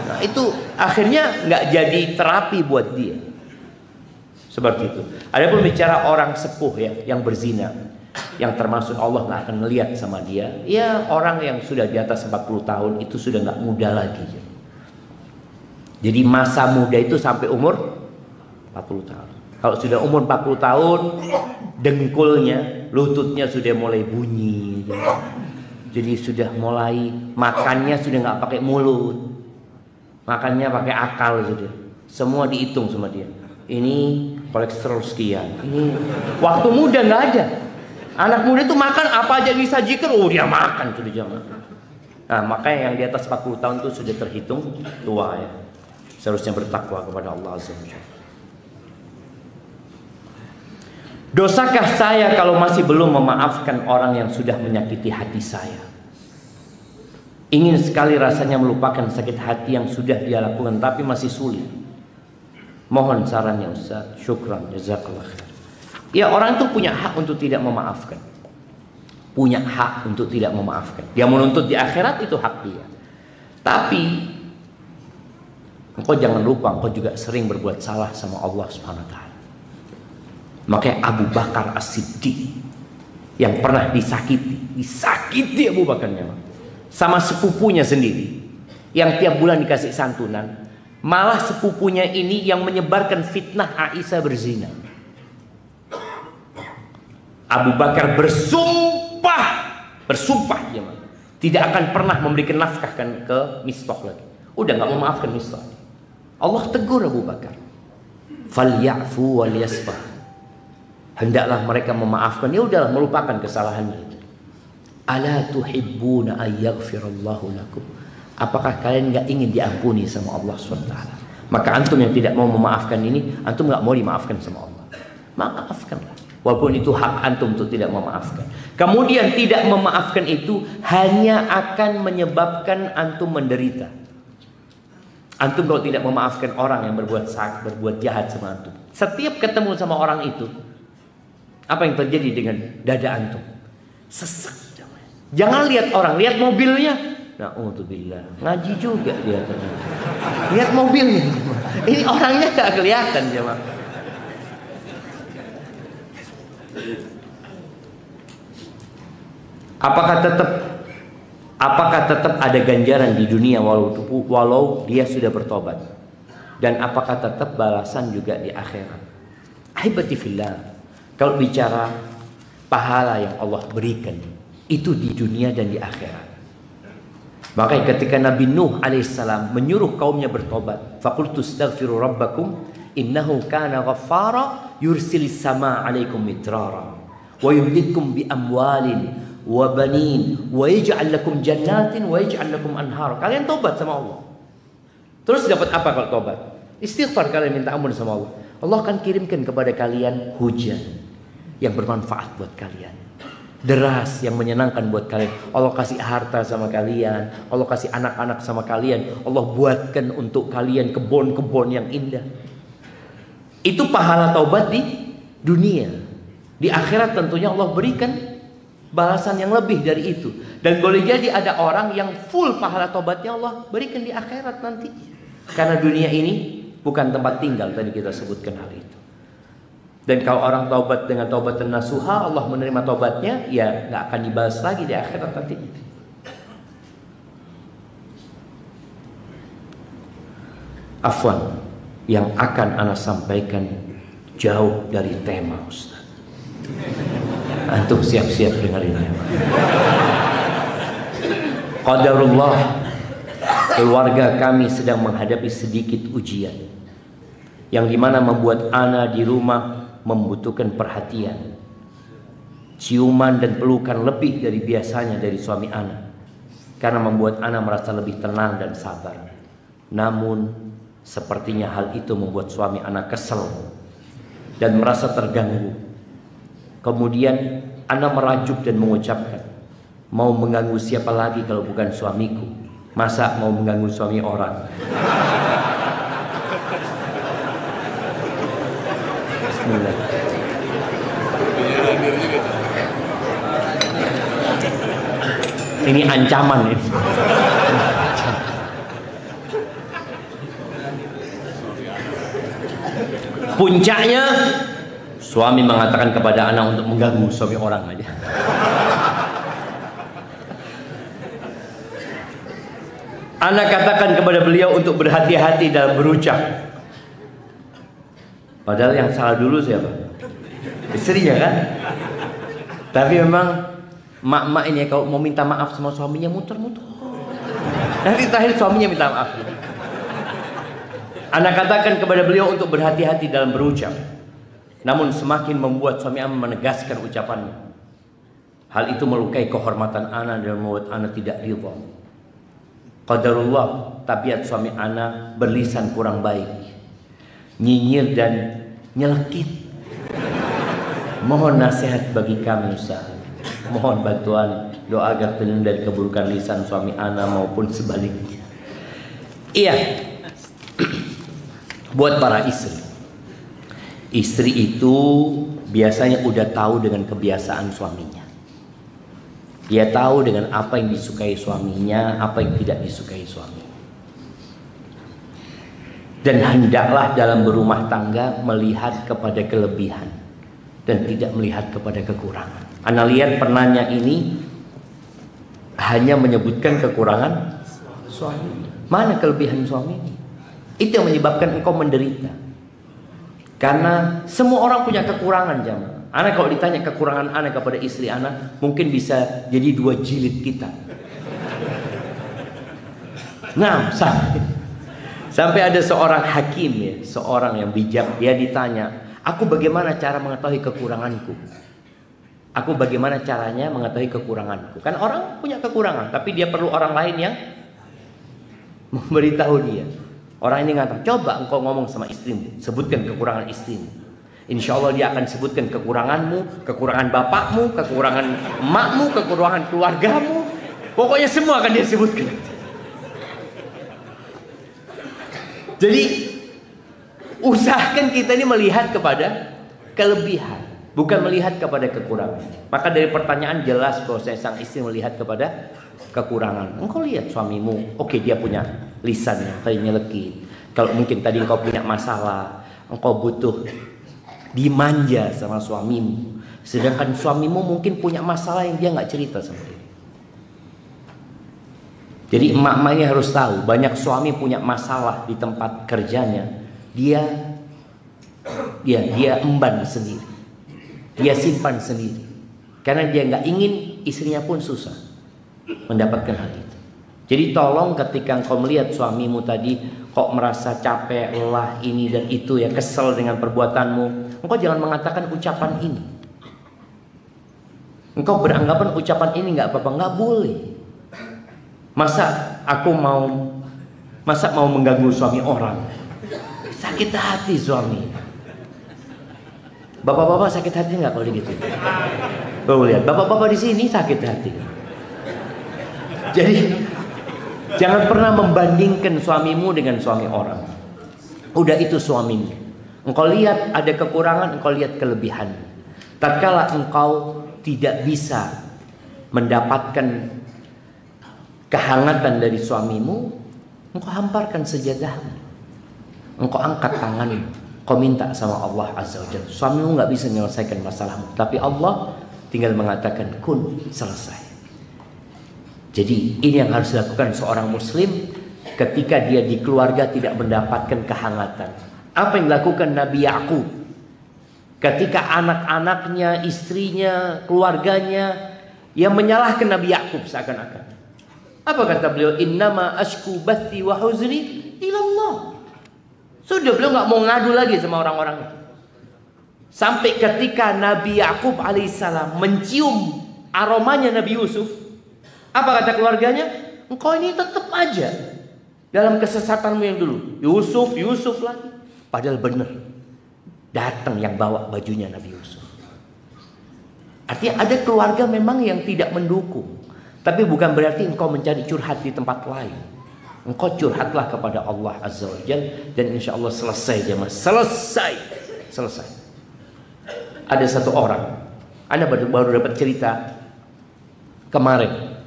Nah, itu akhirnya nggak jadi terapi buat dia. Seperti itu. Adapun bicara orang sepuh ya yang berzina, yang termasuk Allah nggak akan melihat sama dia, ya orang yang sudah di atas 40 tahun itu sudah nggak muda lagi. Jadi masa muda itu sampai umur 40 tahun. Kalau sudah umur 40 tahun, dengkulnya, lututnya sudah mulai bunyi. Jadi sudah mulai makannya sudah nggak pakai mulut, makannya pakai akal sudah. Semua dihitung sama dia. Ini kolesterol sekian. Ini waktu muda nggak ada. Anak muda itu makan apa aja disajikan, oh dia makan sudah jangan. Nah makanya yang di atas 40 tahun itu sudah terhitung tua ya. Seharusnya bertakwa kepada Allah Azza wa Jalla. Dosakah saya kalau masih belum memaafkan orang yang sudah menyakiti hati saya? Ingin sekali rasanya melupakan sakit hati yang sudah dia lakukan tapi masih sulit. Mohon sarannya Ustaz. Syukran, jazakallah khair. Ya orang itu punya hak untuk tidak memaafkan. Punya hak untuk tidak memaafkan. Dia menuntut di akhirat itu hak dia. Tapi engkau jangan lupa engkau juga sering berbuat salah sama Allah Subhanahu wa taala. Makanya Abu Bakar As-Siddiq yang pernah disakiti Abu Bakarnya sama sepupunya sendiri yang tiap bulan dikasih santunan, malah sepupunya ini yang menyebarkan fitnah Aisyah berzina. Abu Bakar bersumpah Tidak akan pernah memberikan nafkah kan ke Mistah lagi. Udah nggak memaafkan Mistah. Allah tegur Abu Bakar. Falyafu wal yasfah. Hendaklah mereka memaafkan. Ya udahlah, melupakan kesalahannya itu. Ala tuhibbuna ayyaghfirallahu lakum. Apakah kalian nggak ingin diampuni sama Allah SWT? Maka antum yang tidak mau memaafkan ini, antum nggak mau dimaafkan sama Allah. Maafkanlah. Walaupun itu hak antum untuk tidak memaafkan. Kemudian tidak memaafkan itu hanya akan menyebabkan antum menderita. Antum kalau tidak memaafkan orang yang berbuat jahat sama antum, setiap ketemu sama orang itu, apa yang terjadi dengan dada antum? Sesak. Jangan lihat orang, lihat mobilnya. Na'udzubillah, ngaji juga dia ternyata. Lihat mobilnya. Ini orangnya gak kelihatan jemaah. Apakah tetap ada ganjaran di dunia walau dia sudah bertobat? Dan apakah tetap balasan juga di akhirat? Ahibati fillah, kalau bicara pahala yang Allah berikan itu di dunia dan di akhirat. Makanya ketika Nabi Nuh alaihissalam menyuruh kaumnya bertobat, faqultu astaghfiru rabbakum innahu kana ghaffara yursilis sama alaikum mitrara wa yumdidkum bi amwalin wa banin wa yaj'al lakum jannatin wa yaj'al lakum anhar. Kalian tobat sama Allah. Terus dapat apa kalau tobat? Istighfar, kalian minta ampun sama Allah. Allah akan kirimkan kepada kalian hujan yang bermanfaat buat kalian. Deras yang menyenangkan buat kalian. Allah kasih harta sama kalian, Allah kasih anak-anak sama kalian, Allah buatkan untuk kalian kebun-kebun yang indah. Itu pahala taubat di dunia. Di akhirat tentunya Allah berikan balasan yang lebih dari itu. Dan boleh jadi ada orang yang full pahala taubatnya Allah berikan di akhirat nanti. Karena dunia ini bukan tempat tinggal, tadi kita sebutkan hal itu. Dan kalau orang taubat dengan taubat dan nasuha, Allah menerima taubatnya, ya nggak akan dibalas lagi di akhirat nanti. Afwan, yang akan ana sampaikan jauh dari tema, Ustaz. Antum siap-siap dengerin ya. Qadarullah, keluarga kami sedang menghadapi sedikit ujian, yang dimana membuat ana di rumah membutuhkan perhatian, ciuman dan pelukan lebih dari biasanya dari suami ana, karena membuat ana merasa lebih tenang dan sabar. Namun sepertinya hal itu membuat suami ana kesel dan merasa terganggu. Kemudian ana merajuk dan mengucapkan, mau mengganggu siapa lagi kalau bukan suamiku? Masa mau mengganggu suami orang? Ini ancaman ini. Puncaknya suami mengatakan kepada anak untuk mengganggu suami orang aja. Anak katakan kepada beliau untuk berhati-hati dalam berucap. Padahal yang salah dulu siapa? Istrinya kan? Tapi memang mak-mak ini kalau mau minta maaf sama suaminya muter-muter. Nanti terakhir suaminya minta maaf. Anak katakan kepada beliau untuk berhati-hati dalam berucap. Namun semakin membuat suami ana menegaskan ucapannya. Hal itu melukai kehormatan ana dan membuat ana tidak ridha. Qadarullah, tabiat suami ana berlisan kurang baik, nyinyir dan nyelekit. Mohon nasihat bagi kami Ustaz. Mohon bantuan doa agar terhindar dari keburukan lisan suami ana maupun sebaliknya. Iya. Buat para istri. Istri itu biasanya udah tahu dengan kebiasaan suaminya. Dia tahu dengan apa yang disukai suaminya, apa yang tidak disukai suaminya. Dan hendaklah dalam berumah tangga melihat kepada kelebihan dan tidak melihat kepada kekurangan. Ana lihat penanya ini hanya menyebutkan kekurangan suami. Mana kelebihan suami ini? Itu yang menyebabkan engkau menderita. Karena semua orang punya kekurangan jamaah. Ana kalau ditanya kekurangan ana kepada istri ana, mungkin bisa jadi 2 jilid kita. Nah, sampai ada seorang hakim ya, seorang yang bijak, dia ditanya, aku bagaimana cara mengetahui kekuranganku? Aku bagaimana caranya mengetahui kekuranganku? Kan orang punya kekurangan, tapi dia perlu orang lain yang memberitahu dia. Orang ini ngatakan, coba engkau ngomong sama istrimu, sebutkan kekurangan istrimu. Insya Allah dia akan sebutkan kekuranganmu, kekurangan bapakmu, kekurangan emakmu, kekurangan keluargamu. Pokoknya semua akan dia sebutkan. Jadi usahakan kita ini melihat kepada kelebihan, bukan melihat kepada kekurangan. Maka dari pertanyaan jelas bahwa sang istri melihat kepada kekurangan. Engkau lihat suamimu, oke dia punya lisan yang tadi nyelekit. Kalau mungkin tadi engkau punya masalah, engkau butuh dimanja sama suamimu. Sedangkan suamimu mungkin punya masalah yang dia nggak cerita sama dia. Jadi emak-emaknya harus tahu, banyak suami punya masalah di tempat kerjanya. Dia emban sendiri, dia simpan sendiri, karena dia nggak ingin istrinya pun susah mendapatkan hal itu. Jadi tolong ketika engkau melihat suamimu tadi kok merasa capek, lelah, ini dan itu ya, kesel dengan perbuatanmu, engkau jangan mengatakan ucapan ini. Engkau beranggapan ucapan ini nggak apa-apa, nggak boleh. Masa mau mengganggu suami orang? Sakit hati suami. Bapak-bapak sakit hati nggak kalau gitu? Tuh lihat, bapak-bapak di sini sakit hati. Jadi jangan pernah membandingkan suamimu dengan suami orang. Udah itu suamimu. Engkau lihat ada kekurangan, engkau lihat kelebihan. Tatkala engkau tidak bisa mendapatkan kehangatan dari suamimu, engkau hamparkan sejadahmu, engkau angkat tanganmu, kau minta sama Allah Azza wa Jalla. Suamimu nggak bisa menyelesaikan masalahmu, tapi Allah tinggal mengatakan kun, selesai. Jadi ini yang harus dilakukan seorang muslim ketika dia di keluarga tidak mendapatkan kehangatan. Apa yang dilakukan Nabi Yakub ketika anak-anaknya, istrinya, keluarganya yang menyalahkan Nabi Yakub seakan-akan. Apa kata beliau? Innama ashku bathi wa huzni ilallah. Sudah, beliau nggak mau ngadu lagi sama orang-orang itu. Sampai ketika Nabi Yakub alaihissalam mencium aromanya Nabi Yusuf, apa kata keluarganya? Engkau ini tetap aja dalam kesesatanmu yang dulu. Yusuf lagi. Padahal benar, datang yang bawa bajunya Nabi Yusuf. Artinya ada keluarga memang yang tidak mendukung. Tapi bukan berarti engkau mencari curhat di tempat lain. Engkau curhatlah kepada Allah Azza wa Jalla, dan insya Allah selesai jemaah. Selesai. Ada satu orang, Anda baru dapat cerita kemarin.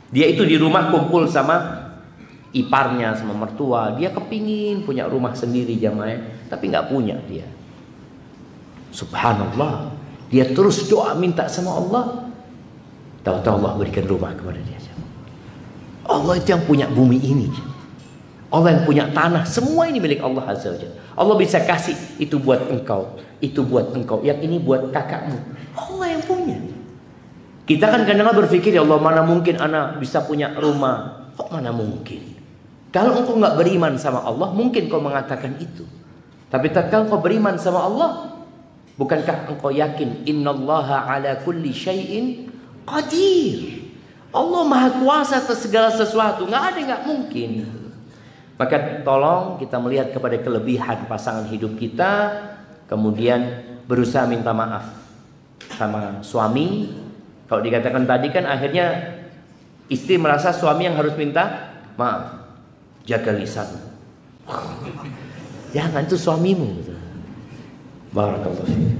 Dia itu di rumah kumpul sama iparnya, sama mertua. Dia kepingin punya rumah sendiri jemaah, tapi nggak punya dia. Subhanallah, dia terus doa minta sama Allah. Tahu-tahu Allah berikan rumah kepada dia. Allah itu yang punya bumi ini. Allah yang punya tanah. Semua ini milik Allah Azza wa Jalla. Allah bisa kasih itu buat engkau, itu buat engkau, yang ini buat kakakmu. Allah yang punya. Kita kan kadang-kadang berpikir, ya Allah, mana mungkin anak bisa punya rumah. Kok mana mungkin? Kalau engkau nggak beriman sama Allah, mungkin kau mengatakan itu. Tapi tatkala kau beriman sama Allah, bukankah engkau yakin innallaha ala kulli syai'in qadir? Allah maha kuasa atas segala sesuatu, nggak ada yang nggak mungkin. Maka tolong kita melihat kepada kelebihan pasangan hidup kita, kemudian berusaha minta maaf sama suami. Kalau dikatakan tadi kan akhirnya istri merasa suami yang harus minta maaf. Jaga lisan. Jangan, itu suamimu. Barakallahu fiik.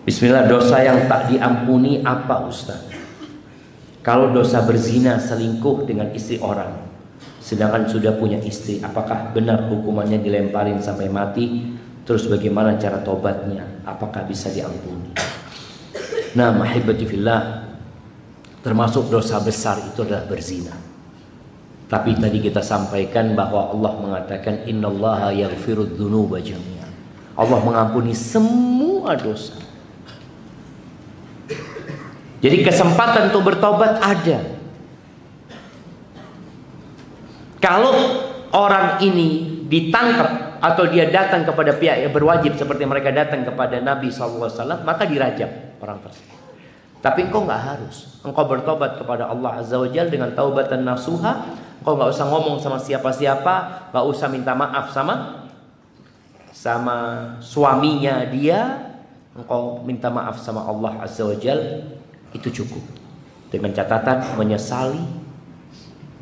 Bismillah, dosa yang tak diampuni apa Ustaz? Kalau dosa berzina, selingkuh dengan istri orang, sedangkan sudah punya istri, apakah benar hukumannya dilemparin sampai mati? Terus bagaimana cara tobatnya? Apakah bisa diampuni? Nah, mahibati fillah, termasuk dosa besar itu adalah berzina. Tapi tadi kita sampaikan bahwa Allah mengatakan innallaha yaghfirudz dzunuba jami'an. Allah mengampuni semua dosa. Jadi kesempatan untuk bertobat ada. Kalau orang ini ditangkap atau dia datang kepada pihak yang berwajib seperti mereka datang kepada Nabi SAW, maka dirajam orang tersebut. Tapi engkau nggak harus. Engkau bertobat kepada Allah Azza wa Jalla dengan taubatan nasuha. Engkau nggak usah ngomong sama siapa-siapa, nggak usah minta maaf sama suaminya dia. Engkau minta maaf sama Allah Azza wa Jalla, itu cukup. Dengan catatan menyesali,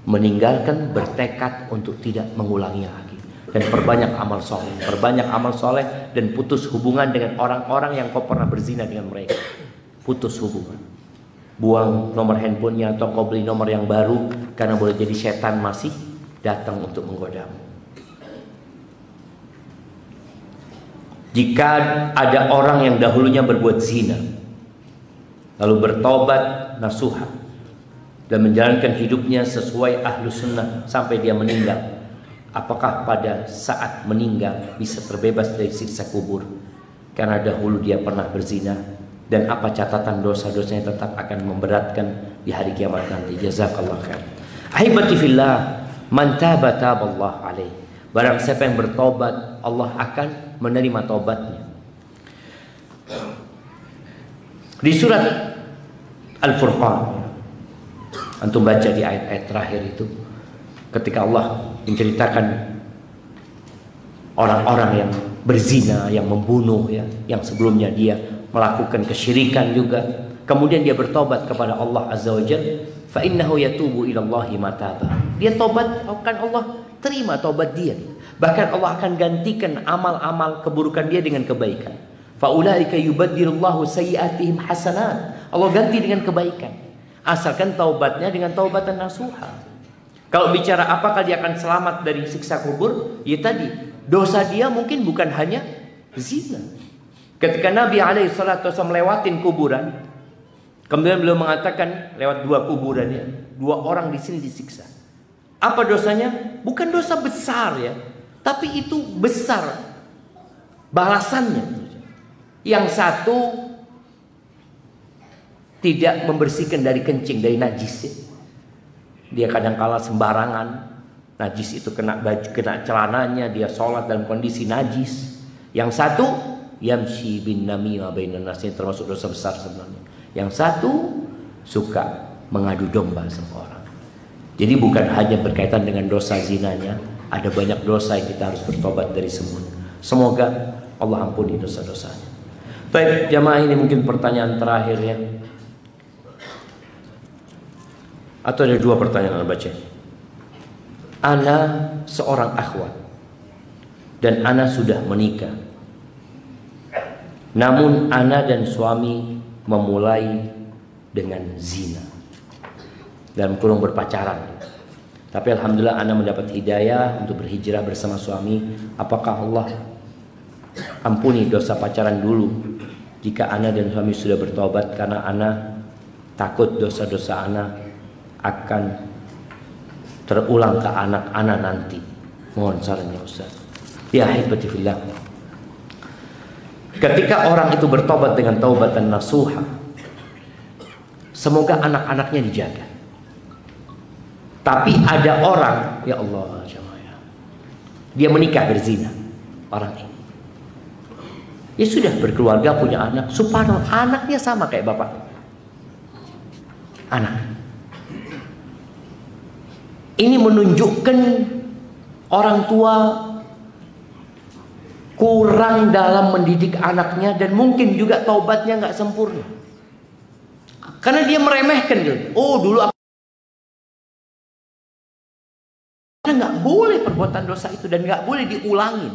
meninggalkan, bertekad untuk tidak mengulangi lagi. Dan perbanyak amal soleh, dan putus hubungan dengan orang-orang yang kau pernah berzina dengan mereka. Putus hubungan. Buang nomor handphonenya atau kau beli nomor yang baru, karena boleh jadi setan masih datang untuk menggodamu. Jika ada orang yang dahulunya berbuat zina, lalu bertobat nasuha dan menjalankan hidupnya sesuai ahlu sunnah sampai dia meninggal, apakah pada saat meninggal bisa terbebas dari siksa kubur karena dahulu dia pernah berzina? Dan apa catatan dosa-dosanya tetap akan memberatkan di hari kiamat nanti? Jazakallah khair. Ahibati fillah, man taba taballah alaih. Barang siapa yang bertobat, Allah akan menerima tobatnya. Di surat Al-Furqan, antum baca di ayat-ayat terakhir itu, ketika Allah menceritakan orang-orang yang berzina, yang membunuh, ya, yang sebelumnya dia melakukan kesyirikan juga, kemudian dia bertobat kepada Allah Azza wa Jalla, fa innahu yatubu ila Allahi mataba. Dia tobat, akan Allah terima tobat dia. Bahkan Allah akan gantikan amal-amal keburukan dia dengan kebaikan. Fa ulaika yubaddilullahu sayyi'atihim hasanat. Allah ganti dengan kebaikan. Asalkan taubatnya dengan taubatan nasuha. Kalau bicara apakah dia akan selamat dari siksa kubur, ya tadi, dosa dia mungkin bukan hanya zina. Ketika Nabi SAW melewatin kuburan, kemudian beliau mengatakan lewat dua kuburannya, dua orang di sini disiksa. Apa dosanya? Bukan dosa besar ya, tapi itu besar balasannya. Yang satu tidak membersihkan dari kencing, dari najis ya. Dia kadang-kala sembarangan, najis itu kena baju, kena celananya, dia sholat dalam kondisi najis. Yang satu yamshi bin namimah bainan nas, termasuk dosa besar sebenarnya. Yang satu suka mengadu domba sama orang. Jadi bukan hanya berkaitan dengan dosa zinanya, ada banyak dosa yang kita harus bertobat dari semua. Semoga Allah ampuni dosa-dosanya. Baik, jamaah, ini mungkin pertanyaan terakhir ya. Atau ada dua pertanyaan Anda baca. Ana seorang akhwat dan ana sudah menikah. Namun ana dan suami memulai dengan zina, dalam kurung berpacaran. Tapi alhamdulillah ana mendapat hidayah untuk berhijrah bersama suami. Apakah Allah ampuni dosa pacaran dulu jika ana dan suami sudah bertobat? Karena ana takut dosa-dosa ana akan terulang ke anak ana nanti. Mohon sarannya Ustaz. Ya hibati fillah. Ketika orang itu bertobat dengan taubatan nasuha, semoga anak-anaknya dijaga. Tapi ada orang, ya Allah, dia menikah berzina. Orang ini, ya sudah berkeluarga, punya anak. Subhanallah, anaknya sama kayak bapak. Anak. Ini menunjukkan orang tua kurang dalam mendidik anaknya, dan mungkin juga taubatnya nggak sempurna. Karena dia meremehkan dulu. Oh, dulu aku nggak boleh perbuatan dosa itu dan nggak boleh diulangin.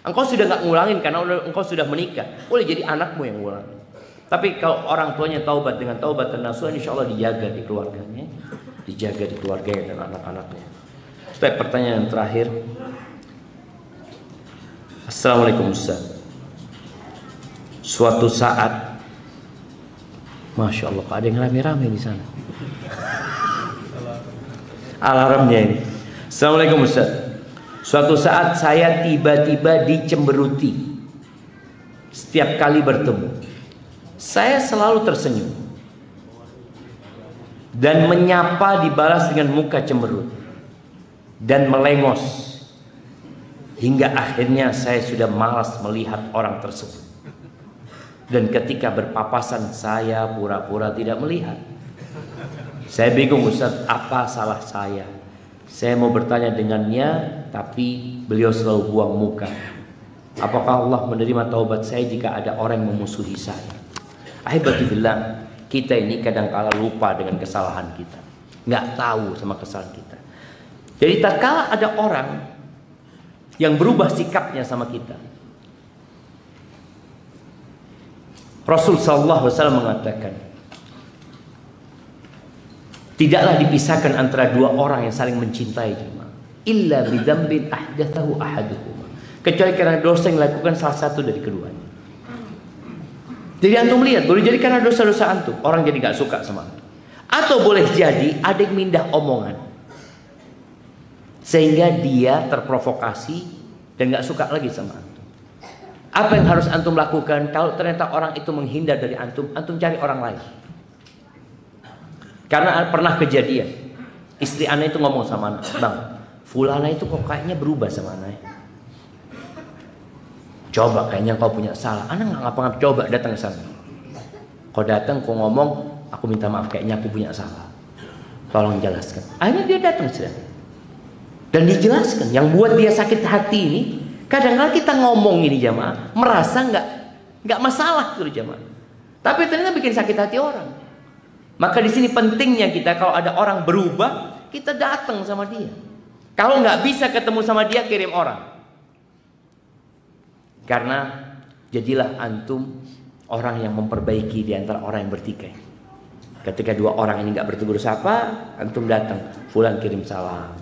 Engkau sudah nggak ngulangin karena engkau sudah menikah. Boleh jadi anakmu yang ngulangin. Tapi kalau orang tuanya taubat dengan taubatan nasuha, insya Allah dijaga di keluarganya, dijaga di keluarganya dan anak-anaknya. Baik, pertanyaan terakhir. Assalamualaikum Ustaz. Suatu saat, Masya Allah, ada yang rame-rame di sana. Alarmnya ini. Assalamualaikum Ustaz. Suatu saat saya tiba-tiba dicemberuti. Setiap kali bertemu, saya selalu tersenyum. dan menyapa dibalas dengan muka cemberut dan melengos, hingga akhirnya saya sudah malas melihat orang tersebut. Dan ketika berpapasan saya pura-pura tidak melihat. Saya bingung, Ustaz, apa salah saya? Saya mau bertanya dengannya, tapi beliau selalu buang muka. Apakah Allah menerima taubat saya jika ada orang yang memusuhi saya? Ahibati billah, kita ini kadang-kala lupa dengan kesalahan kita, nggak tahu sama kesalahan kita. Jadi tatkala ada orang yang berubah sikapnya sama kita, Rasul sallallahu alaihi wasallam mengatakan, tidaklah dipisahkan antara dua orang yang saling mencintai, illa bidzambin ahdatsahu ahaduhuma, kecuali karena dosa yang dilakukan salah satu dari keduanya. Jadi antum lihat, boleh jadi karena dosa-dosa antum orang jadi gak suka sama antum, atau boleh jadi ada yang mindah omongan sehingga dia terprovokasi dan gak suka lagi sama antum. Apa yang harus antum lakukan? Kalau ternyata orang itu menghindar dari antum, antum cari orang lain. Karena pernah kejadian, istri anak itu ngomong sama anak, bang, fulana itu kok kayaknya berubah sama anak. Coba, kayaknya kau punya salah. Anak nggak ngapa-ngapa, coba datang ke sana. Kau datang, kau ngomong, aku minta maaf, kayaknya aku punya salah. Tolong jelaskan. Akhirnya dia datang sudah, dan dijelaskan. Yang buat dia sakit hati ini, kadang-kadang kita ngomong ini jamaah, merasa nggak masalah tuh jamaah, tapi ternyata bikin sakit hati orang. Maka di sini pentingnya kita kalau ada orang berubah, kita datang sama dia. Kalau nggak bisa ketemu sama dia, kirim orang. Karena jadilah antum orang yang memperbaiki di antara orang yang bertikai. Ketika dua orang ini nggak bertegur sapa, antum datang, fulan kirim salam.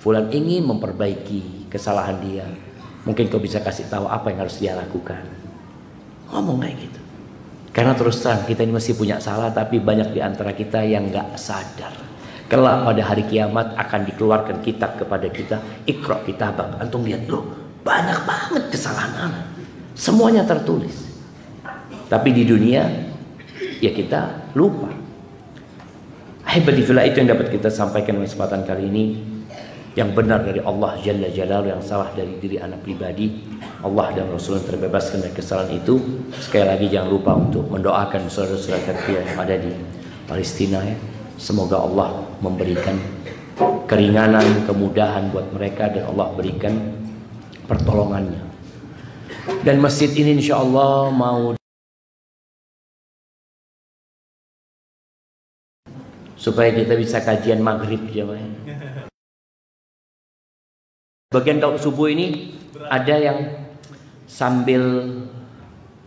Fulan ingin memperbaiki kesalahan dia. Mungkin kau bisa kasih tahu apa yang harus dia lakukan. Ngomong kayak gitu. Karena terus terang kita ini masih punya salah, tapi banyak di antara kita yang nggak sadar. Kelak pada hari kiamat akan dikeluarkan kitab kepada kita, Iqra kitabak. Antum lihat loh, banyak banget kesalahan anak. Semuanya tertulis. Tapi di dunia ya kita lupa. Ahibadillah, itu yang dapat kita sampaikan pada kesempatan kali ini. Yang benar dari Allah Jalla Jalaluhu, yang salah dari diri anak pribadi. Allah dan Rasul yang terbebaskan dari kesalahan itu. Sekali lagi jangan lupa untuk mendoakan saudara-saudara kita yang ada di Palestina ya. Semoga Allah memberikan keringanan, kemudahan buat mereka, dan Allah berikan pertolongannya. Dan masjid ini insya Allah mau supaya kita bisa kajian maghrib jamaah. Bagian kalau subuh ini ada yang sambil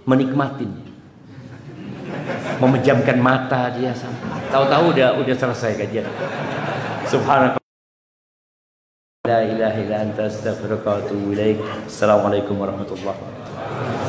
menikmatin, memejamkan mata dia sampai tahu-tahu udah selesai kajian. Subhanallah. La ilaha illa anta astaghfiruka wa atubu ilaik. Assalamualaikum warahmatullahi wabarakatuh.